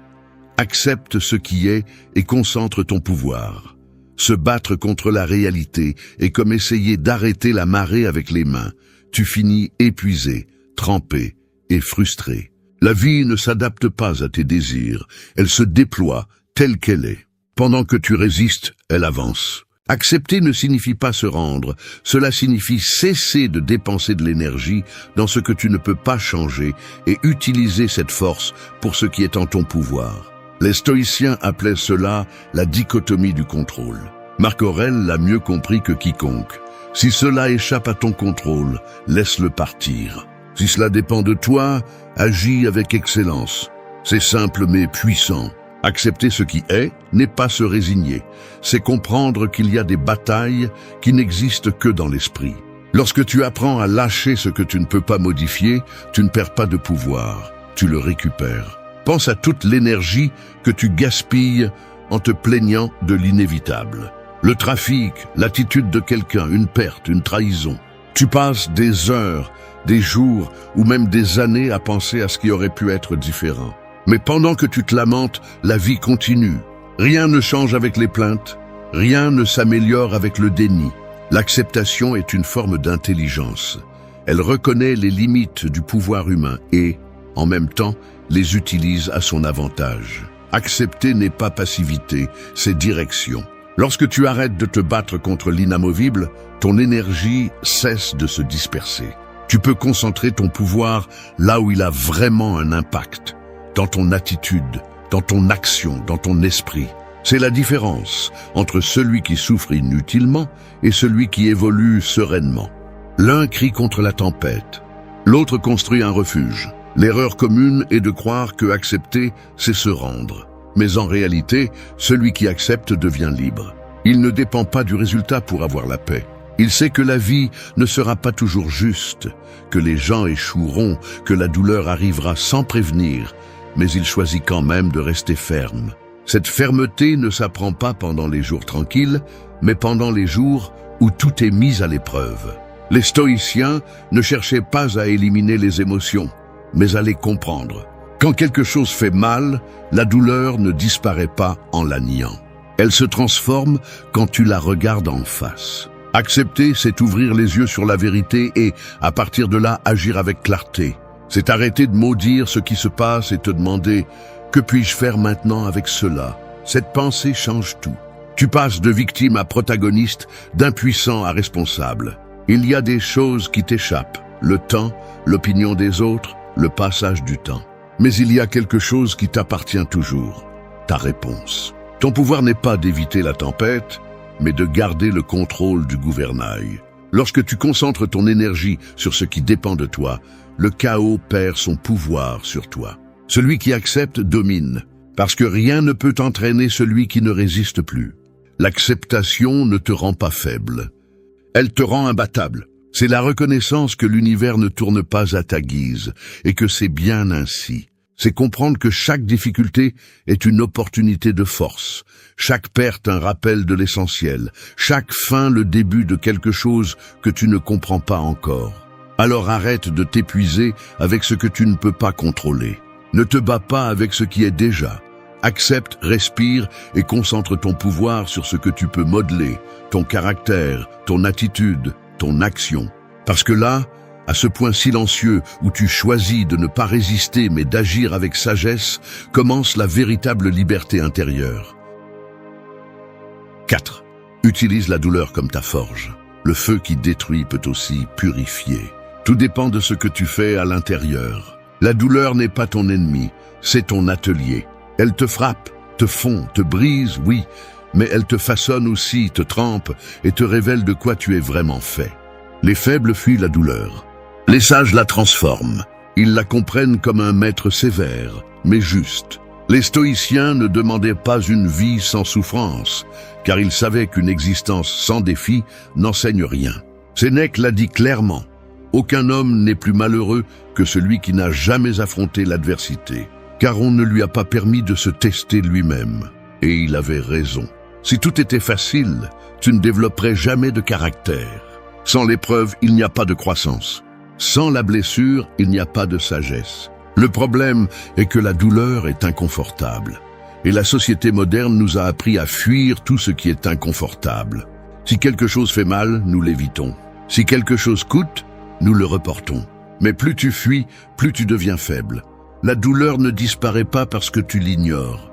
Accepte ce qui est et concentre ton pouvoir. Se battre contre la réalité est comme essayer d'arrêter la marée avec les mains. Tu finis épuisé, trempé et frustré. La vie ne s'adapte pas à tes désirs, elle se déploie telle qu'elle est. Pendant que tu résistes, elle avance. Accepter ne signifie pas se rendre, cela signifie cesser de dépenser de l'énergie dans ce que tu ne peux pas changer et utiliser cette force pour ce qui est en ton pouvoir. Les stoïciens appelaient cela la dichotomie du contrôle. Marc Aurèle l'a mieux compris que quiconque. Si cela échappe à ton contrôle, laisse-le partir. Si cela dépend de toi, agis avec excellence. C'est simple mais puissant. Accepter ce qui est n'est pas se résigner. C'est comprendre qu'il y a des batailles qui n'existent que dans l'esprit. Lorsque tu apprends à lâcher ce que tu ne peux pas modifier, tu ne perds pas de pouvoir, tu le récupères. Pense à toute l'énergie que tu gaspilles en te plaignant de l'inévitable. Le trafic, l'attitude de quelqu'un, une perte, une trahison. Tu passes des heures, des jours ou même des années à penser à ce qui aurait pu être différent. Mais pendant que tu te lamentes, la vie continue. Rien ne change avec les plaintes, rien ne s'améliore avec le déni. L'acceptation est une forme d'intelligence. Elle reconnaît les limites du pouvoir humain et, en même temps, les utilise à son avantage. Accepter n'est pas passivité, c'est direction. Lorsque tu arrêtes de te battre contre l'inamovible, ton énergie cesse de se disperser. Tu peux concentrer ton pouvoir là où il a vraiment un impact, dans ton attitude, dans ton action, dans ton esprit. C'est la différence entre celui qui souffre inutilement et celui qui évolue sereinement. L'un crie contre la tempête, l'autre construit un refuge. L'erreur commune est de croire que accepter, c'est se rendre. Mais en réalité, celui qui accepte devient libre. Il ne dépend pas du résultat pour avoir la paix. Il sait que la vie ne sera pas toujours juste, que les gens échoueront, que la douleur arrivera sans prévenir, mais il choisit quand même de rester ferme. Cette fermeté ne s'apprend pas pendant les jours tranquilles, mais pendant les jours où tout est mis à l'épreuve. Les stoïciens ne cherchaient pas à éliminer les émotions, mais à les comprendre. Quand quelque chose fait mal, la douleur ne disparaît pas en la niant. Elle se transforme quand tu la regardes en face. Accepter, c'est ouvrir les yeux sur la vérité et, à partir de là, agir avec clarté. C'est arrêter de maudire ce qui se passe et te demander « Que puis-je faire maintenant avec cela ?» Cette pensée change tout. Tu passes de victime à protagoniste, d'impuissant à responsable. Il y a des choses qui t'échappent, le temps, l'opinion des autres, le passage du temps. Mais il y a quelque chose qui t'appartient toujours, ta réponse. Ton pouvoir n'est pas d'éviter la tempête, mais de garder le contrôle du gouvernail. Lorsque tu concentres ton énergie sur ce qui dépend de toi, le chaos perd son pouvoir sur toi. Celui qui accepte domine, parce que rien ne peut entraîner celui qui ne résiste plus. L'acceptation ne te rend pas faible. Elle te rend imbattable. C'est la reconnaissance que l'univers ne tourne pas à ta guise et que c'est bien ainsi. C'est comprendre que chaque difficulté est une opportunité de force, chaque perte un rappel de l'essentiel, chaque fin le début de quelque chose que tu ne comprends pas encore. Alors arrête de t'épuiser avec ce que tu ne peux pas contrôler. Ne te bats pas avec ce qui est déjà. Accepte, respire et concentre ton pouvoir sur ce que tu peux modeler, ton caractère, ton attitude, ton action. Parce que là, à ce point silencieux où tu choisis de ne pas résister mais d'agir avec sagesse, commence la véritable liberté intérieure. 4. Utilise la douleur comme ta forge. Le feu qui détruit peut aussi purifier. Tout dépend de ce que tu fais à l'intérieur. La douleur n'est pas ton ennemi, c'est ton atelier. Elle te frappe, te fond, te brise, oui, mais elle te façonne aussi, te trempe et te révèle de quoi tu es vraiment fait. Les faibles fuient la douleur. Les sages la transforment. Ils la comprennent comme un maître sévère, mais juste. Les stoïciens ne demandaient pas une vie sans souffrance, car ils savaient qu'une existence sans défi n'enseigne rien. Sénèque l'a dit clairement. Aucun homme n'est plus malheureux que celui qui n'a jamais affronté l'adversité, car on ne lui a pas permis de se tester lui-même. Et il avait raison. Si tout était facile, tu ne développerais jamais de caractère. Sans l'épreuve, il n'y a pas de croissance. Sans la blessure, il n'y a pas de sagesse. Le problème est que la douleur est inconfortable. Et la société moderne nous a appris à fuir tout ce qui est inconfortable. Si quelque chose fait mal, nous l'évitons. Si quelque chose coûte, nous le reportons. Mais plus tu fuis, plus tu deviens faible. La douleur ne disparaît pas parce que tu l'ignores.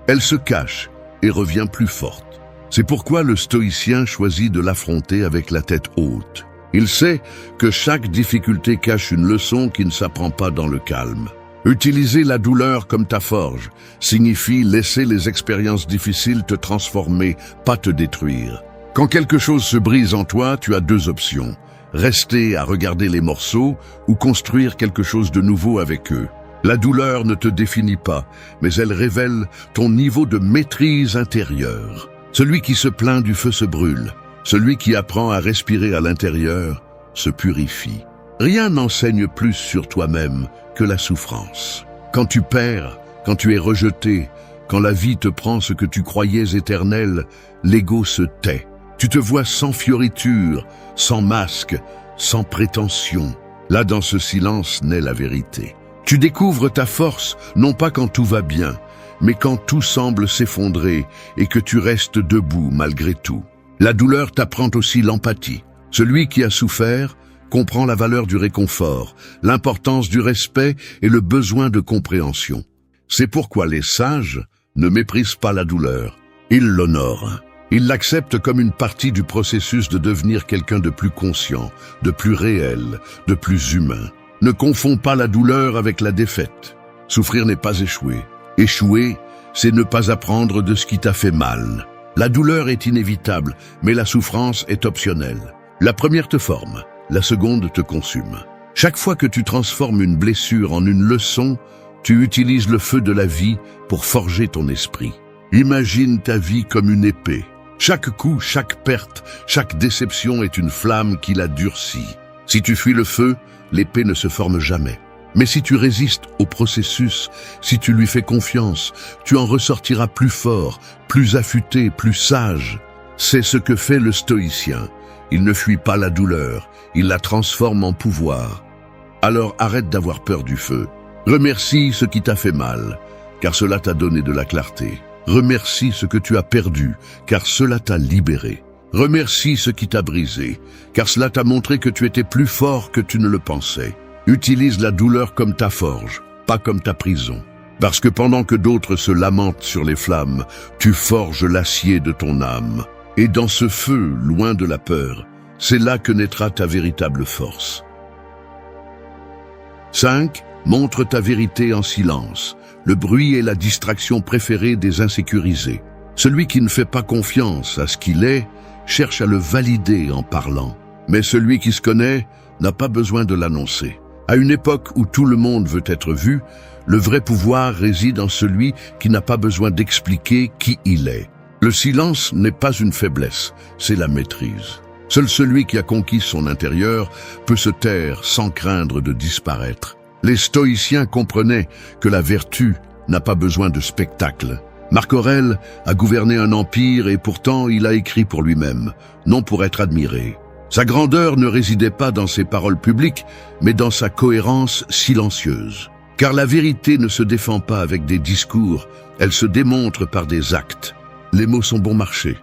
Elle se cache et revient plus forte. C'est pourquoi le stoïcien choisit de l'affronter avec la tête haute. Il sait que chaque difficulté cache une leçon qui ne s'apprend pas dans le calme. Utiliser la douleur comme ta forge signifie laisser les expériences difficiles te transformer, pas te détruire. Quand quelque chose se brise en toi, tu as deux options. Rester à regarder les morceaux ou construire quelque chose de nouveau avec eux. La douleur ne te définit pas, mais elle révèle ton niveau de maîtrise intérieure. Celui qui se plaint du feu se brûle. Celui qui apprend à respirer à l'intérieur se purifie. Rien n'enseigne plus sur toi-même que la souffrance. Quand tu perds, quand tu es rejeté, quand la vie te prend ce que tu croyais éternel, l'ego se tait. Tu te vois sans fioriture, sans masque, sans prétention. Là, dans ce silence, naît la vérité. Tu découvres ta force, non pas quand tout va bien, mais quand tout semble s'effondrer et que tu restes debout malgré tout. La douleur t'apprend aussi l'empathie. Celui qui a souffert comprend la valeur du réconfort, l'importance du respect et le besoin de compréhension. C'est pourquoi les sages ne méprisent pas la douleur. Ils l'honorent. Ils l'acceptent comme une partie du processus de devenir quelqu'un de plus conscient, de plus réel, de plus humain. Ne confonds pas la douleur avec la défaite. Souffrir n'est pas échouer. Échouer, c'est ne pas apprendre de ce qui t'a fait mal. La douleur est inévitable, mais la souffrance est optionnelle. La première te forme, la seconde te consume. Chaque fois que tu transformes une blessure en une leçon, tu utilises le feu de la vie pour forger ton esprit. Imagine ta vie comme une épée. Chaque coup, chaque perte, chaque déception est une flamme qui la durcit. Si tu fuis le feu, l'épée ne se forme jamais. Mais si tu résistes au processus, si tu lui fais confiance, tu en ressortiras plus fort, plus affûté, plus sage. C'est ce que fait le stoïcien. Il ne fuit pas la douleur, il la transforme en pouvoir. Alors arrête d'avoir peur du feu. Remercie ce qui t'a fait mal, car cela t'a donné de la clarté. Remercie ce que tu as perdu, car cela t'a libéré. Remercie ce qui t'a brisé, car cela t'a montré que tu étais plus fort que tu ne le pensais. Utilise la douleur comme ta forge, pas comme ta prison. Parce que pendant que d'autres se lamentent sur les flammes, tu forges l'acier de ton âme. Et dans ce feu, loin de la peur, c'est là que naîtra ta véritable force. 5. Montre ta vérité en silence. Le bruit est la distraction préférée des insécurisés. Celui qui ne fait pas confiance à ce qu'il est, cherche à le valider en parlant. Mais celui qui se connaît n'a pas besoin de l'annoncer. À une époque où tout le monde veut être vu, le vrai pouvoir réside en celui qui n'a pas besoin d'expliquer qui il est. Le silence n'est pas une faiblesse, c'est la maîtrise. Seul celui qui a conquis son intérieur peut se taire sans craindre de disparaître. Les stoïciens comprenaient que la vertu n'a pas besoin de spectacle. Marc Aurèle a gouverné un empire et pourtant il a écrit pour lui-même, non pour être admiré. Sa grandeur ne résidait pas dans ses paroles publiques, mais dans sa cohérence silencieuse. Car la vérité ne se défend pas avec des discours, elle se démontre par des actes. Les mots sont bon marché.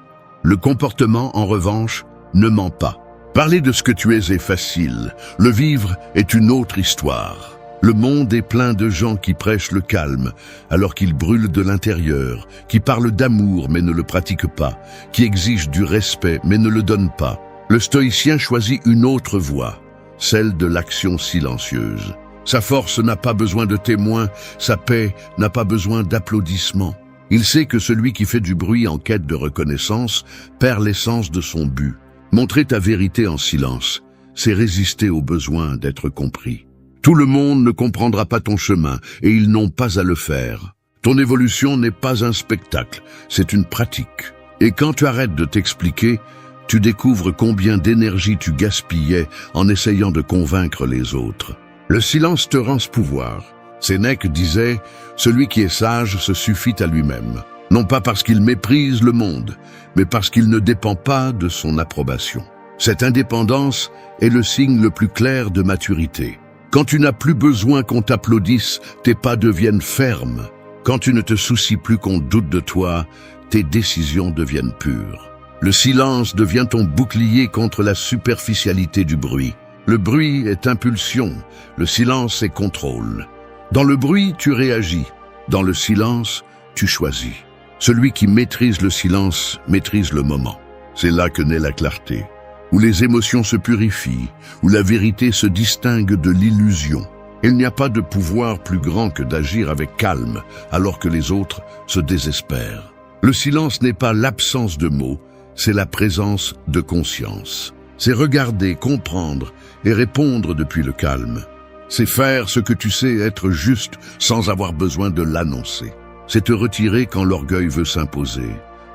Le comportement, en revanche, ne ment pas. Parler de ce que tu es est facile. Le vivre est une autre histoire. Le monde est plein de gens qui prêchent le calme, alors qu'ils brûlent de l'intérieur, qui parlent d'amour mais ne le pratiquent pas, qui exigent du respect mais ne le donnent pas. Le stoïcien choisit une autre voie, celle de l'action silencieuse. Sa force n'a pas besoin de témoins, sa paix n'a pas besoin d'applaudissements. Il sait que celui qui fait du bruit en quête de reconnaissance perd l'essence de son but. Montrer ta vérité en silence, c'est résister au besoin d'être compris. Tout le monde ne comprendra pas ton chemin et ils n'ont pas à le faire. Ton évolution n'est pas un spectacle, c'est une pratique. Et quand tu arrêtes de t'expliquer, tu découvres combien d'énergie tu gaspillais en essayant de convaincre les autres. Le silence te rend ce pouvoir. Sénèque disait « Celui qui est sage se suffit à lui-même ». Non pas parce qu'il méprise le monde, mais parce qu'il ne dépend pas de son approbation. Cette indépendance est le signe le plus clair de maturité. Quand tu n'as plus besoin qu'on t'applaudisse, tes pas deviennent fermes. Quand tu ne te soucies plus qu'on doute de toi, tes décisions deviennent pures. Le silence devient ton bouclier contre la superficialité du bruit. Le bruit est impulsion, le silence est contrôle. Dans le bruit, tu réagis. Dans le silence, tu choisis. Celui qui maîtrise le silence maîtrise le moment. C'est là que naît la clarté, où les émotions se purifient, où la vérité se distingue de l'illusion. Il n'y a pas de pouvoir plus grand que d'agir avec calme, alors que les autres se désespèrent. Le silence n'est pas l'absence de mots, c'est la présence de conscience. C'est regarder, comprendre et répondre depuis le calme. C'est faire ce que tu sais être juste sans avoir besoin de l'annoncer. C'est te retirer quand l'orgueil veut s'imposer.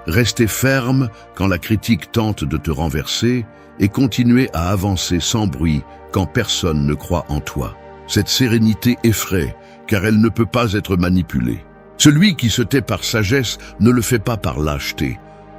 Rester ferme quand la critique tente de te renverser et continuer à avancer sans bruit quand personne ne croit en toi. Cette sérénité effraie, car elle ne peut pas être manipulée. Celui qui se tait par sagesse ne le fait pas par lâcheté,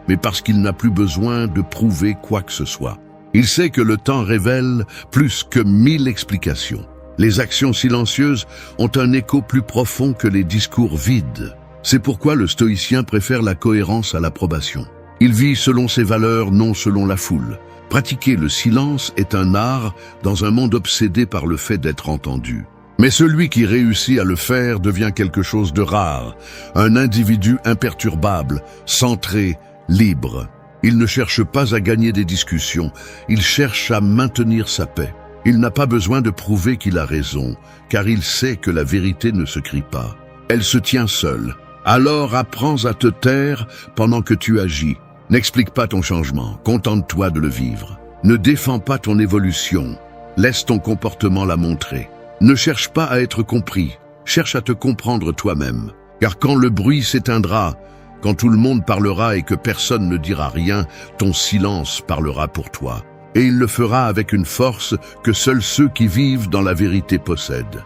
mais parce qu'il n'a plus besoin de prouver quoi que ce soit. Il sait que le temps révèle plus que 1000 explications. Les actions silencieuses ont un écho plus profond que les discours vides. C'est pourquoi le stoïcien préfère la cohérence à l'approbation. Il vit selon ses valeurs, non selon la foule. Pratiquer le silence est un art dans un monde obsédé par le fait d'être entendu. Mais celui qui réussit à le faire devient quelque chose de rare, un individu imperturbable, centré, libre. Il ne cherche pas à gagner des discussions, il cherche à maintenir sa paix. Il n'a pas besoin de prouver qu'il a raison, car il sait que la vérité ne se crie pas. Elle se tient seule. Alors apprends à te taire pendant que tu agis. N'explique pas ton changement, contente-toi de le vivre. Ne défends pas ton évolution, laisse ton comportement la montrer. Ne cherche pas à être compris, cherche à te comprendre toi-même. Car quand le bruit s'éteindra, quand tout le monde parlera et que personne ne dira rien, ton silence parlera pour toi. Et il le fera avec une force que seuls ceux qui vivent dans la vérité possèdent.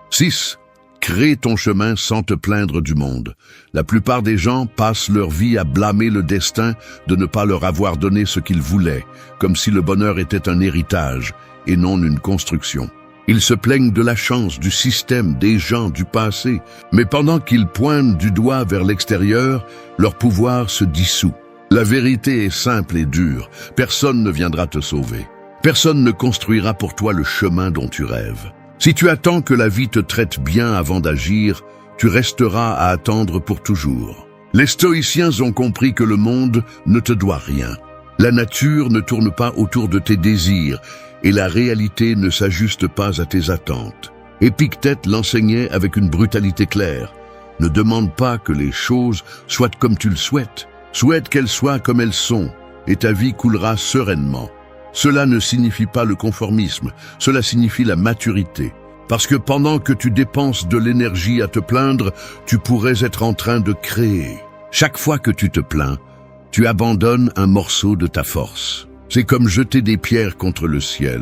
6. Crée ton chemin sans te plaindre du monde. La plupart des gens passent leur vie à blâmer le destin de ne pas leur avoir donné ce qu'ils voulaient, comme si le bonheur était un héritage et non une construction. Ils se plaignent de la chance, du système, des gens, du passé, mais pendant qu'ils pointent du doigt vers l'extérieur, leur pouvoir se dissout. La vérité est simple et dure. Personne ne viendra te sauver. Personne ne construira pour toi le chemin dont tu rêves. Si tu attends que la vie te traite bien avant d'agir, tu resteras à attendre pour toujours. Les stoïciens ont compris que le monde ne te doit rien. La nature ne tourne pas autour de tes désirs et la réalité ne s'ajuste pas à tes attentes. Épictète l'enseignait avec une brutalité claire. Ne demande pas que les choses soient comme tu le souhaites. Souhaite qu'elles soient comme elles sont et ta vie coulera sereinement. Cela ne signifie pas le conformisme, cela signifie la maturité. Parce que pendant que tu dépenses de l'énergie à te plaindre, tu pourrais être en train de créer. Chaque fois que tu te plains, tu abandonnes un morceau de ta force. C'est comme jeter des pierres contre le ciel,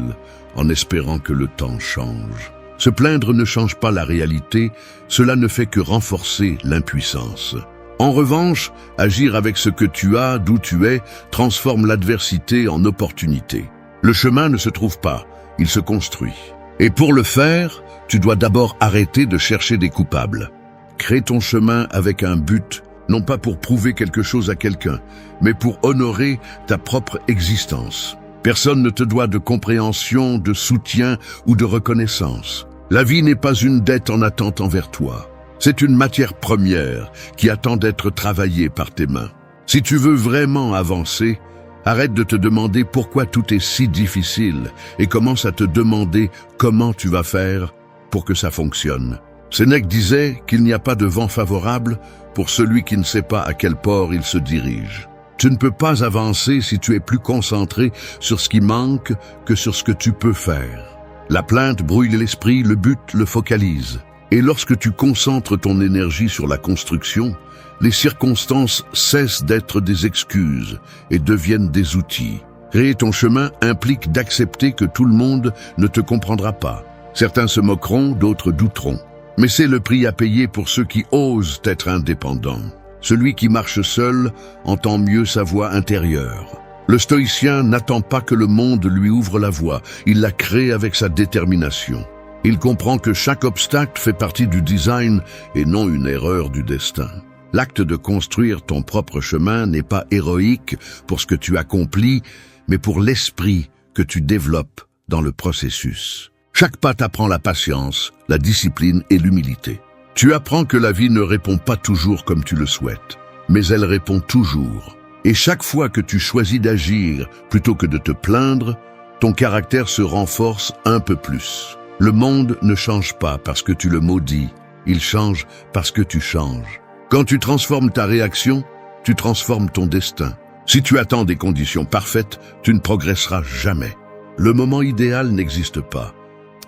en espérant que le temps change. Se plaindre ne change pas la réalité, cela ne fait que renforcer l'impuissance. En revanche, agir avec ce que tu as, d'où tu es, transforme l'adversité en opportunité. Le chemin ne se trouve pas, il se construit. Et pour le faire, tu dois d'abord arrêter de chercher des coupables. Crée ton chemin avec un but, non pas pour prouver quelque chose à quelqu'un, mais pour honorer ta propre existence. Personne ne te doit de compréhension, de soutien ou de reconnaissance. La vie n'est pas une dette en attente envers toi. C'est une matière première qui attend d'être travaillée par tes mains. Si tu veux vraiment avancer, arrête de te demander pourquoi tout est si difficile et commence à te demander comment tu vas faire pour que ça fonctionne. Sénèque disait qu'il n'y a pas de vent favorable pour celui qui ne sait pas à quel port il se dirige. Tu ne peux pas avancer si tu es plus concentré sur ce qui manque que sur ce que tu peux faire. La plainte brouille l'esprit, le but le focalise. Et lorsque tu concentres ton énergie sur la construction, les circonstances cessent d'être des excuses et deviennent des outils. Créer ton chemin implique d'accepter que tout le monde ne te comprendra pas. Certains se moqueront, d'autres douteront. Mais c'est le prix à payer pour ceux qui osent être indépendants. Celui qui marche seul entend mieux sa voix intérieure. Le stoïcien n'attend pas que le monde lui ouvre la voie, il la crée avec sa détermination. Il comprend que chaque obstacle fait partie du design et non une erreur du destin. L'acte de construire ton propre chemin n'est pas héroïque pour ce que tu accomplis, mais pour l'esprit que tu développes dans le processus. Chaque pas t'apprend la patience, la discipline et l'humilité. Tu apprends que la vie ne répond pas toujours comme tu le souhaites, mais elle répond toujours. Et chaque fois que tu choisis d'agir plutôt que de te plaindre, ton caractère se renforce un peu plus. Le monde ne change pas parce que tu le maudis, il change parce que tu changes. Quand tu transformes ta réaction, tu transformes ton destin. Si tu attends des conditions parfaites, tu ne progresseras jamais. Le moment idéal n'existe pas.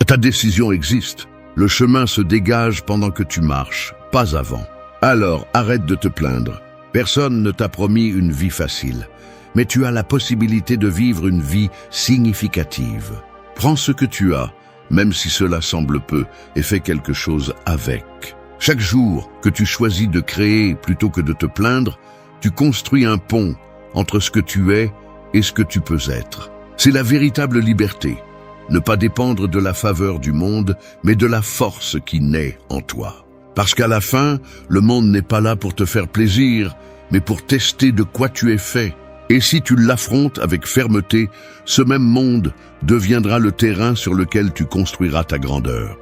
Ta décision existe. Le chemin se dégage pendant que tu marches, pas avant. Alors arrête de te plaindre. Personne ne t'a promis une vie facile, mais tu as la possibilité de vivre une vie significative. Prends ce que tu as, même si cela semble peu, et fais quelque chose avec. Chaque jour que tu choisis de créer plutôt que de te plaindre, tu construis un pont entre ce que tu es et ce que tu peux être. C'est la véritable liberté. Ne pas dépendre de la faveur du monde, mais de la force qui naît en toi. Parce qu'à la fin, le monde n'est pas là pour te faire plaisir, mais pour tester de quoi tu es fait. Et si tu l'affrontes avec fermeté, ce même monde deviendra le terrain sur lequel tu construiras ta grandeur.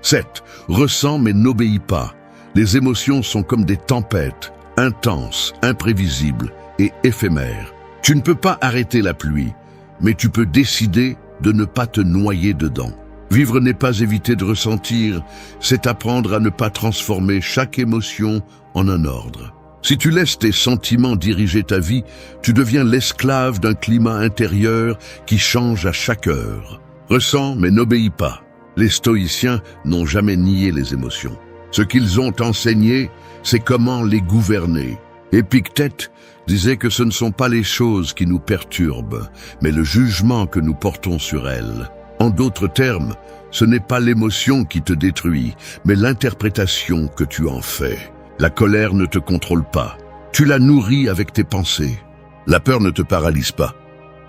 7. Ressens mais n'obéis pas. Les émotions sont comme des tempêtes, intenses, imprévisibles et éphémères. Tu ne peux pas arrêter la pluie, mais tu peux décider de ne pas te noyer dedans. Vivre n'est pas éviter de ressentir, c'est apprendre à ne pas transformer chaque émotion en un ordre. Si tu laisses tes sentiments diriger ta vie, tu deviens l'esclave d'un climat intérieur qui change à chaque heure. Ressens mais n'obéis pas. Les stoïciens n'ont jamais nié les émotions. Ce qu'ils ont enseigné, c'est comment les gouverner. Épictète disait que ce ne sont pas les choses qui nous perturbent, mais le jugement que nous portons sur elles. En d'autres termes, ce n'est pas l'émotion qui te détruit, mais l'interprétation que tu en fais. La colère ne te contrôle pas. Tu la nourris avec tes pensées. La peur ne te paralyse pas.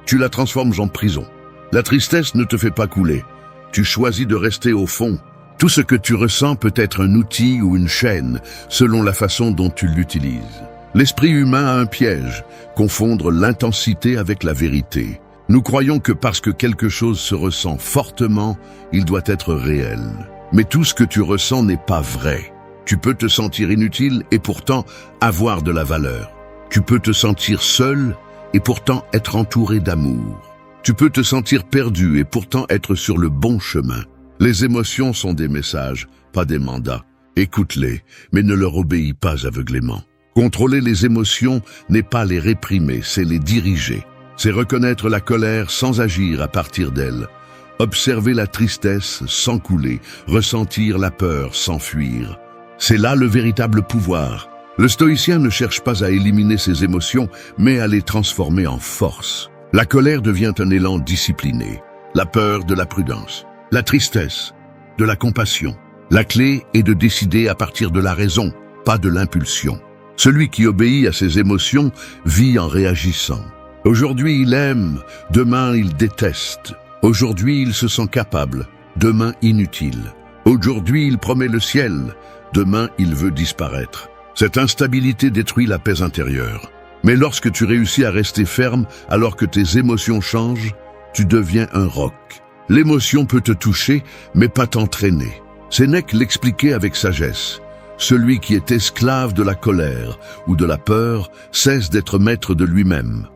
Tu la transformes en prison. La tristesse ne te fait pas couler. Tu choisis de rester au fond. Tout ce que tu ressens peut être un outil ou une chaîne, selon la façon dont tu l'utilises. L'esprit humain a un piège, confondre l'intensité avec la vérité. Nous croyons que parce que quelque chose se ressent fortement, il doit être réel. Mais tout ce que tu ressens n'est pas vrai. Tu peux te sentir inutile et pourtant avoir de la valeur. Tu peux te sentir seul et pourtant être entouré d'amour. Tu peux te sentir perdu et pourtant être sur le bon chemin. Les émotions sont des messages, pas des mandats. Écoute-les, mais ne leur obéis pas aveuglément. Contrôler les émotions n'est pas les réprimer, c'est les diriger. C'est reconnaître la colère sans agir à partir d'elle. Observer la tristesse sans couler, ressentir la peur sans fuir. C'est là le véritable pouvoir. Le stoïcien ne cherche pas à éliminer ses émotions, mais à les transformer en force. La colère devient un élan discipliné, la peur de la prudence, la tristesse de la compassion. La clé est de décider à partir de la raison, pas de l'impulsion. Celui qui obéit à ses émotions vit en réagissant. Aujourd'hui il aime, demain il déteste. Aujourd'hui il se sent capable, demain inutile. Aujourd'hui il promet le ciel, demain il veut disparaître. Cette instabilité détruit la paix intérieure. Mais lorsque tu réussis à rester ferme alors que tes émotions changent, tu deviens un roc. L'émotion peut te toucher, mais pas t'entraîner. Sénèque l'expliquait avec sagesse. Celui qui est esclave de la colère ou de la peur cesse d'être maître de lui-même.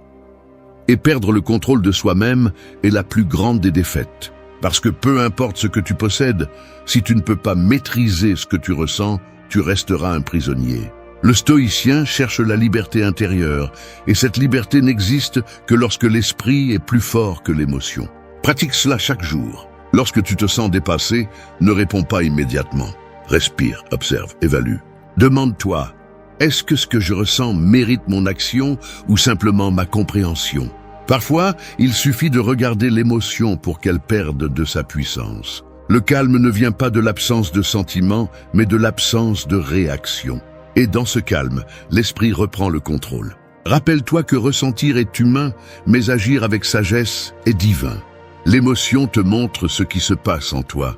Et perdre le contrôle de soi-même est la plus grande des défaites. Parce que peu importe ce que tu possèdes, si tu ne peux pas maîtriser ce que tu ressens, tu resteras un prisonnier. Le stoïcien cherche la liberté intérieure, et cette liberté n'existe que lorsque l'esprit est plus fort que l'émotion. Pratique cela chaque jour. Lorsque tu te sens dépassé, ne réponds pas immédiatement. Respire, observe, évalue. Demande-toi, est-ce que ce que je ressens mérite mon action ou simplement ma compréhension? Parfois, il suffit de regarder l'émotion pour qu'elle perde de sa puissance. Le calme ne vient pas de l'absence de sentiment, mais de l'absence de réaction. Et dans ce calme, l'esprit reprend le contrôle. Rappelle-toi que ressentir est humain, mais agir avec sagesse est divin. L'émotion te montre ce qui se passe en toi.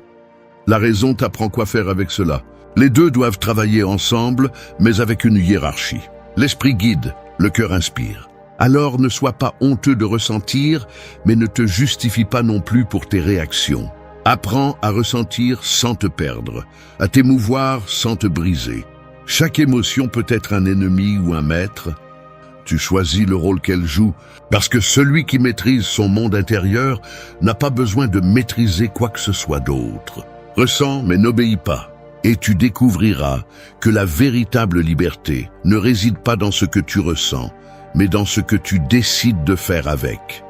La raison t'apprend quoi faire avec cela. Les deux doivent travailler ensemble, mais avec une hiérarchie. L'esprit guide, le cœur inspire. Alors ne sois pas honteux de ressentir, mais ne te justifie pas non plus pour tes réactions. Apprends à ressentir sans te perdre, à t'émouvoir sans te briser. Chaque émotion peut être un ennemi ou un maître. Tu choisis le rôle qu'elle joue, parce que celui qui maîtrise son monde intérieur n'a pas besoin de maîtriser quoi que ce soit d'autre. Ressens mais n'obéis pas, et tu découvriras que la véritable liberté ne réside pas dans ce que tu ressens, mais dans ce que tu décides de faire avec.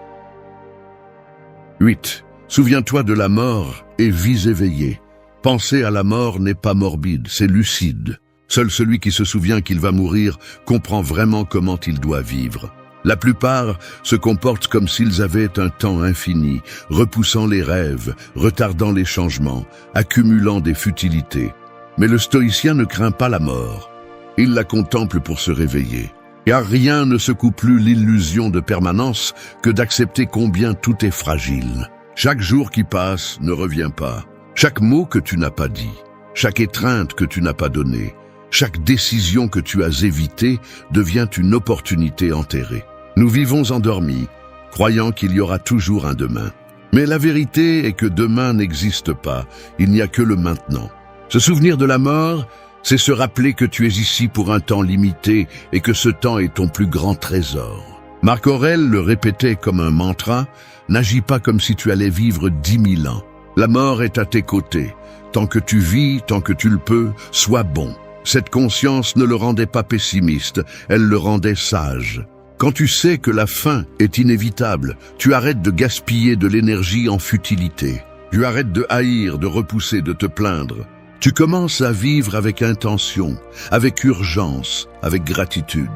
8. Souviens-toi de la mort et vis éveillé. Penser à la mort n'est pas morbide, c'est lucide. Seul celui qui se souvient qu'il va mourir comprend vraiment comment il doit vivre. La plupart se comportent comme s'ils avaient un temps infini, repoussant les rêves, retardant les changements, accumulant des futilités. Mais le stoïcien ne craint pas la mort. Il la contemple pour se réveiller. Car rien ne secoue plus l'illusion de permanence que d'accepter combien tout est fragile. Chaque jour qui passe ne revient pas. Chaque mot que tu n'as pas dit, chaque étreinte que tu n'as pas donnée, chaque décision que tu as évitée devient une opportunité enterrée. Nous vivons endormis, croyant qu'il y aura toujours un demain. Mais la vérité est que demain n'existe pas, il n'y a que le maintenant. Se souvenir de la mort, c'est se rappeler que tu es ici pour un temps limité et que ce temps est ton plus grand trésor. Marc Aurèle le répétait comme un mantra, n'agis pas comme si tu allais vivre 10 000 ans. La mort est à tes côtés. Tant que tu vis, tant que tu le peux, sois bon. Cette conscience ne le rendait pas pessimiste, elle le rendait sage. Quand tu sais que la fin est inévitable, tu arrêtes de gaspiller de l'énergie en futilité. Tu arrêtes de haïr, de repousser, de te plaindre. Tu commences à vivre avec intention, avec urgence, avec gratitude.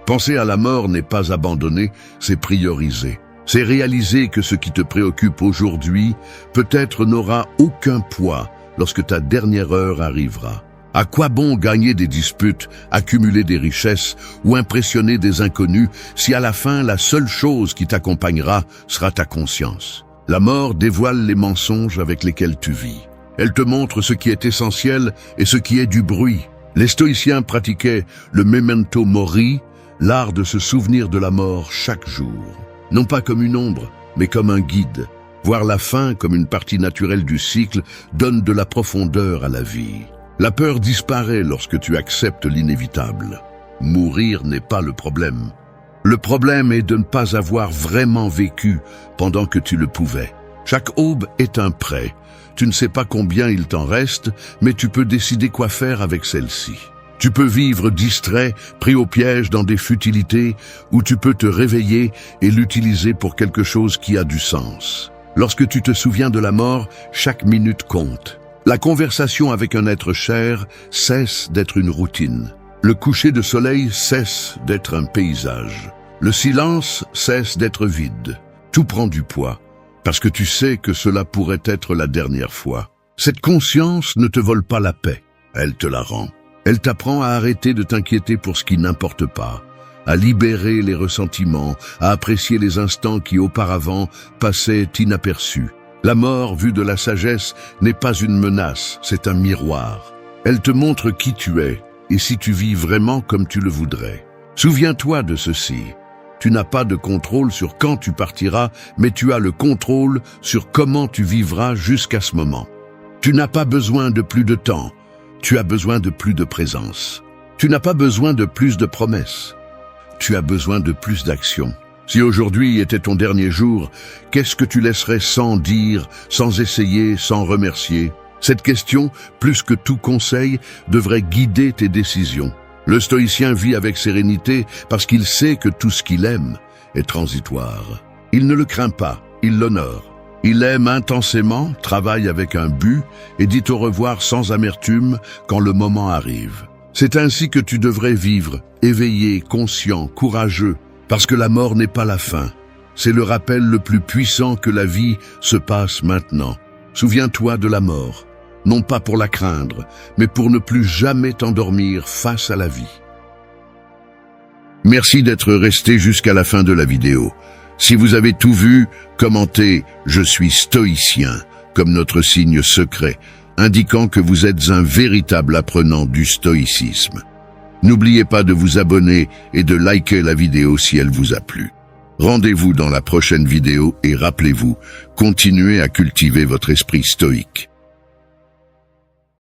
Penser à la mort n'est pas abandonner, c'est prioriser. C'est réaliser que ce qui te préoccupe aujourd'hui, peut-être n'aura aucun poids lorsque ta dernière heure arrivera. À quoi bon gagner des disputes, accumuler des richesses ou impressionner des inconnus si à la fin la seule chose qui t'accompagnera sera ta conscience? La mort dévoile les mensonges avec lesquels tu vis. Elle te montre ce qui est essentiel et ce qui est du bruit. Les stoïciens pratiquaient le memento mori, l'art de se souvenir de la mort chaque jour. Non pas comme une ombre, mais comme un guide. Voir la fin comme une partie naturelle du cycle donne de la profondeur à la vie. La peur disparaît lorsque tu acceptes l'inévitable. Mourir n'est pas le problème. Le problème est de ne pas avoir vraiment vécu pendant que tu le pouvais. Chaque aube est un prêt. Tu ne sais pas combien il t'en reste, mais tu peux décider quoi faire avec celle-ci. Tu peux vivre distrait, pris au piège dans des futilités, ou tu peux te réveiller et l'utiliser pour quelque chose qui a du sens. Lorsque tu te souviens de la mort, chaque minute compte. La conversation avec un être cher cesse d'être une routine. Le coucher de soleil cesse d'être un paysage. Le silence cesse d'être vide. Tout prend du poids, parce que tu sais que cela pourrait être la dernière fois. Cette conscience ne te vole pas la paix, elle te la rend. Elle t'apprend à arrêter de t'inquiéter pour ce qui n'importe pas, à libérer les ressentiments, à apprécier les instants qui auparavant passaient inaperçus. La mort, vue de la sagesse, n'est pas une menace, c'est un miroir. Elle te montre qui tu es, et si tu vis vraiment comme tu le voudrais. Souviens-toi de ceci. Tu n'as pas de contrôle sur quand tu partiras, mais tu as le contrôle sur comment tu vivras jusqu'à ce moment. Tu n'as pas besoin de plus de temps, tu as besoin de plus de présence. Tu n'as pas besoin de plus de promesses, tu as besoin de plus d'action. Si aujourd'hui était ton dernier jour, qu'est-ce que tu laisserais sans dire, sans essayer, sans remercier? Cette question, plus que tout conseil, devrait guider tes décisions. Le stoïcien vit avec sérénité parce qu'il sait que tout ce qu'il aime est transitoire. Il ne le craint pas, il l'honore. Il aime intensément, travaille avec un but et dit au revoir sans amertume quand le moment arrive. C'est ainsi que tu devrais vivre, éveillé, conscient, courageux, parce que la mort n'est pas la fin. C'est le rappel le plus puissant que la vie se passe maintenant. Souviens-toi de la mort, non pas pour la craindre, mais pour ne plus jamais t'endormir face à la vie. Merci d'être resté jusqu'à la fin de la vidéo. Si vous avez tout vu, commentez « Je suis stoïcien » comme notre signe secret, indiquant que vous êtes un véritable apprenant du stoïcisme. N'oubliez pas de vous abonner et de liker la vidéo si elle vous a plu. Rendez-vous dans la prochaine vidéo et rappelez-vous, continuez à cultiver votre esprit stoïque.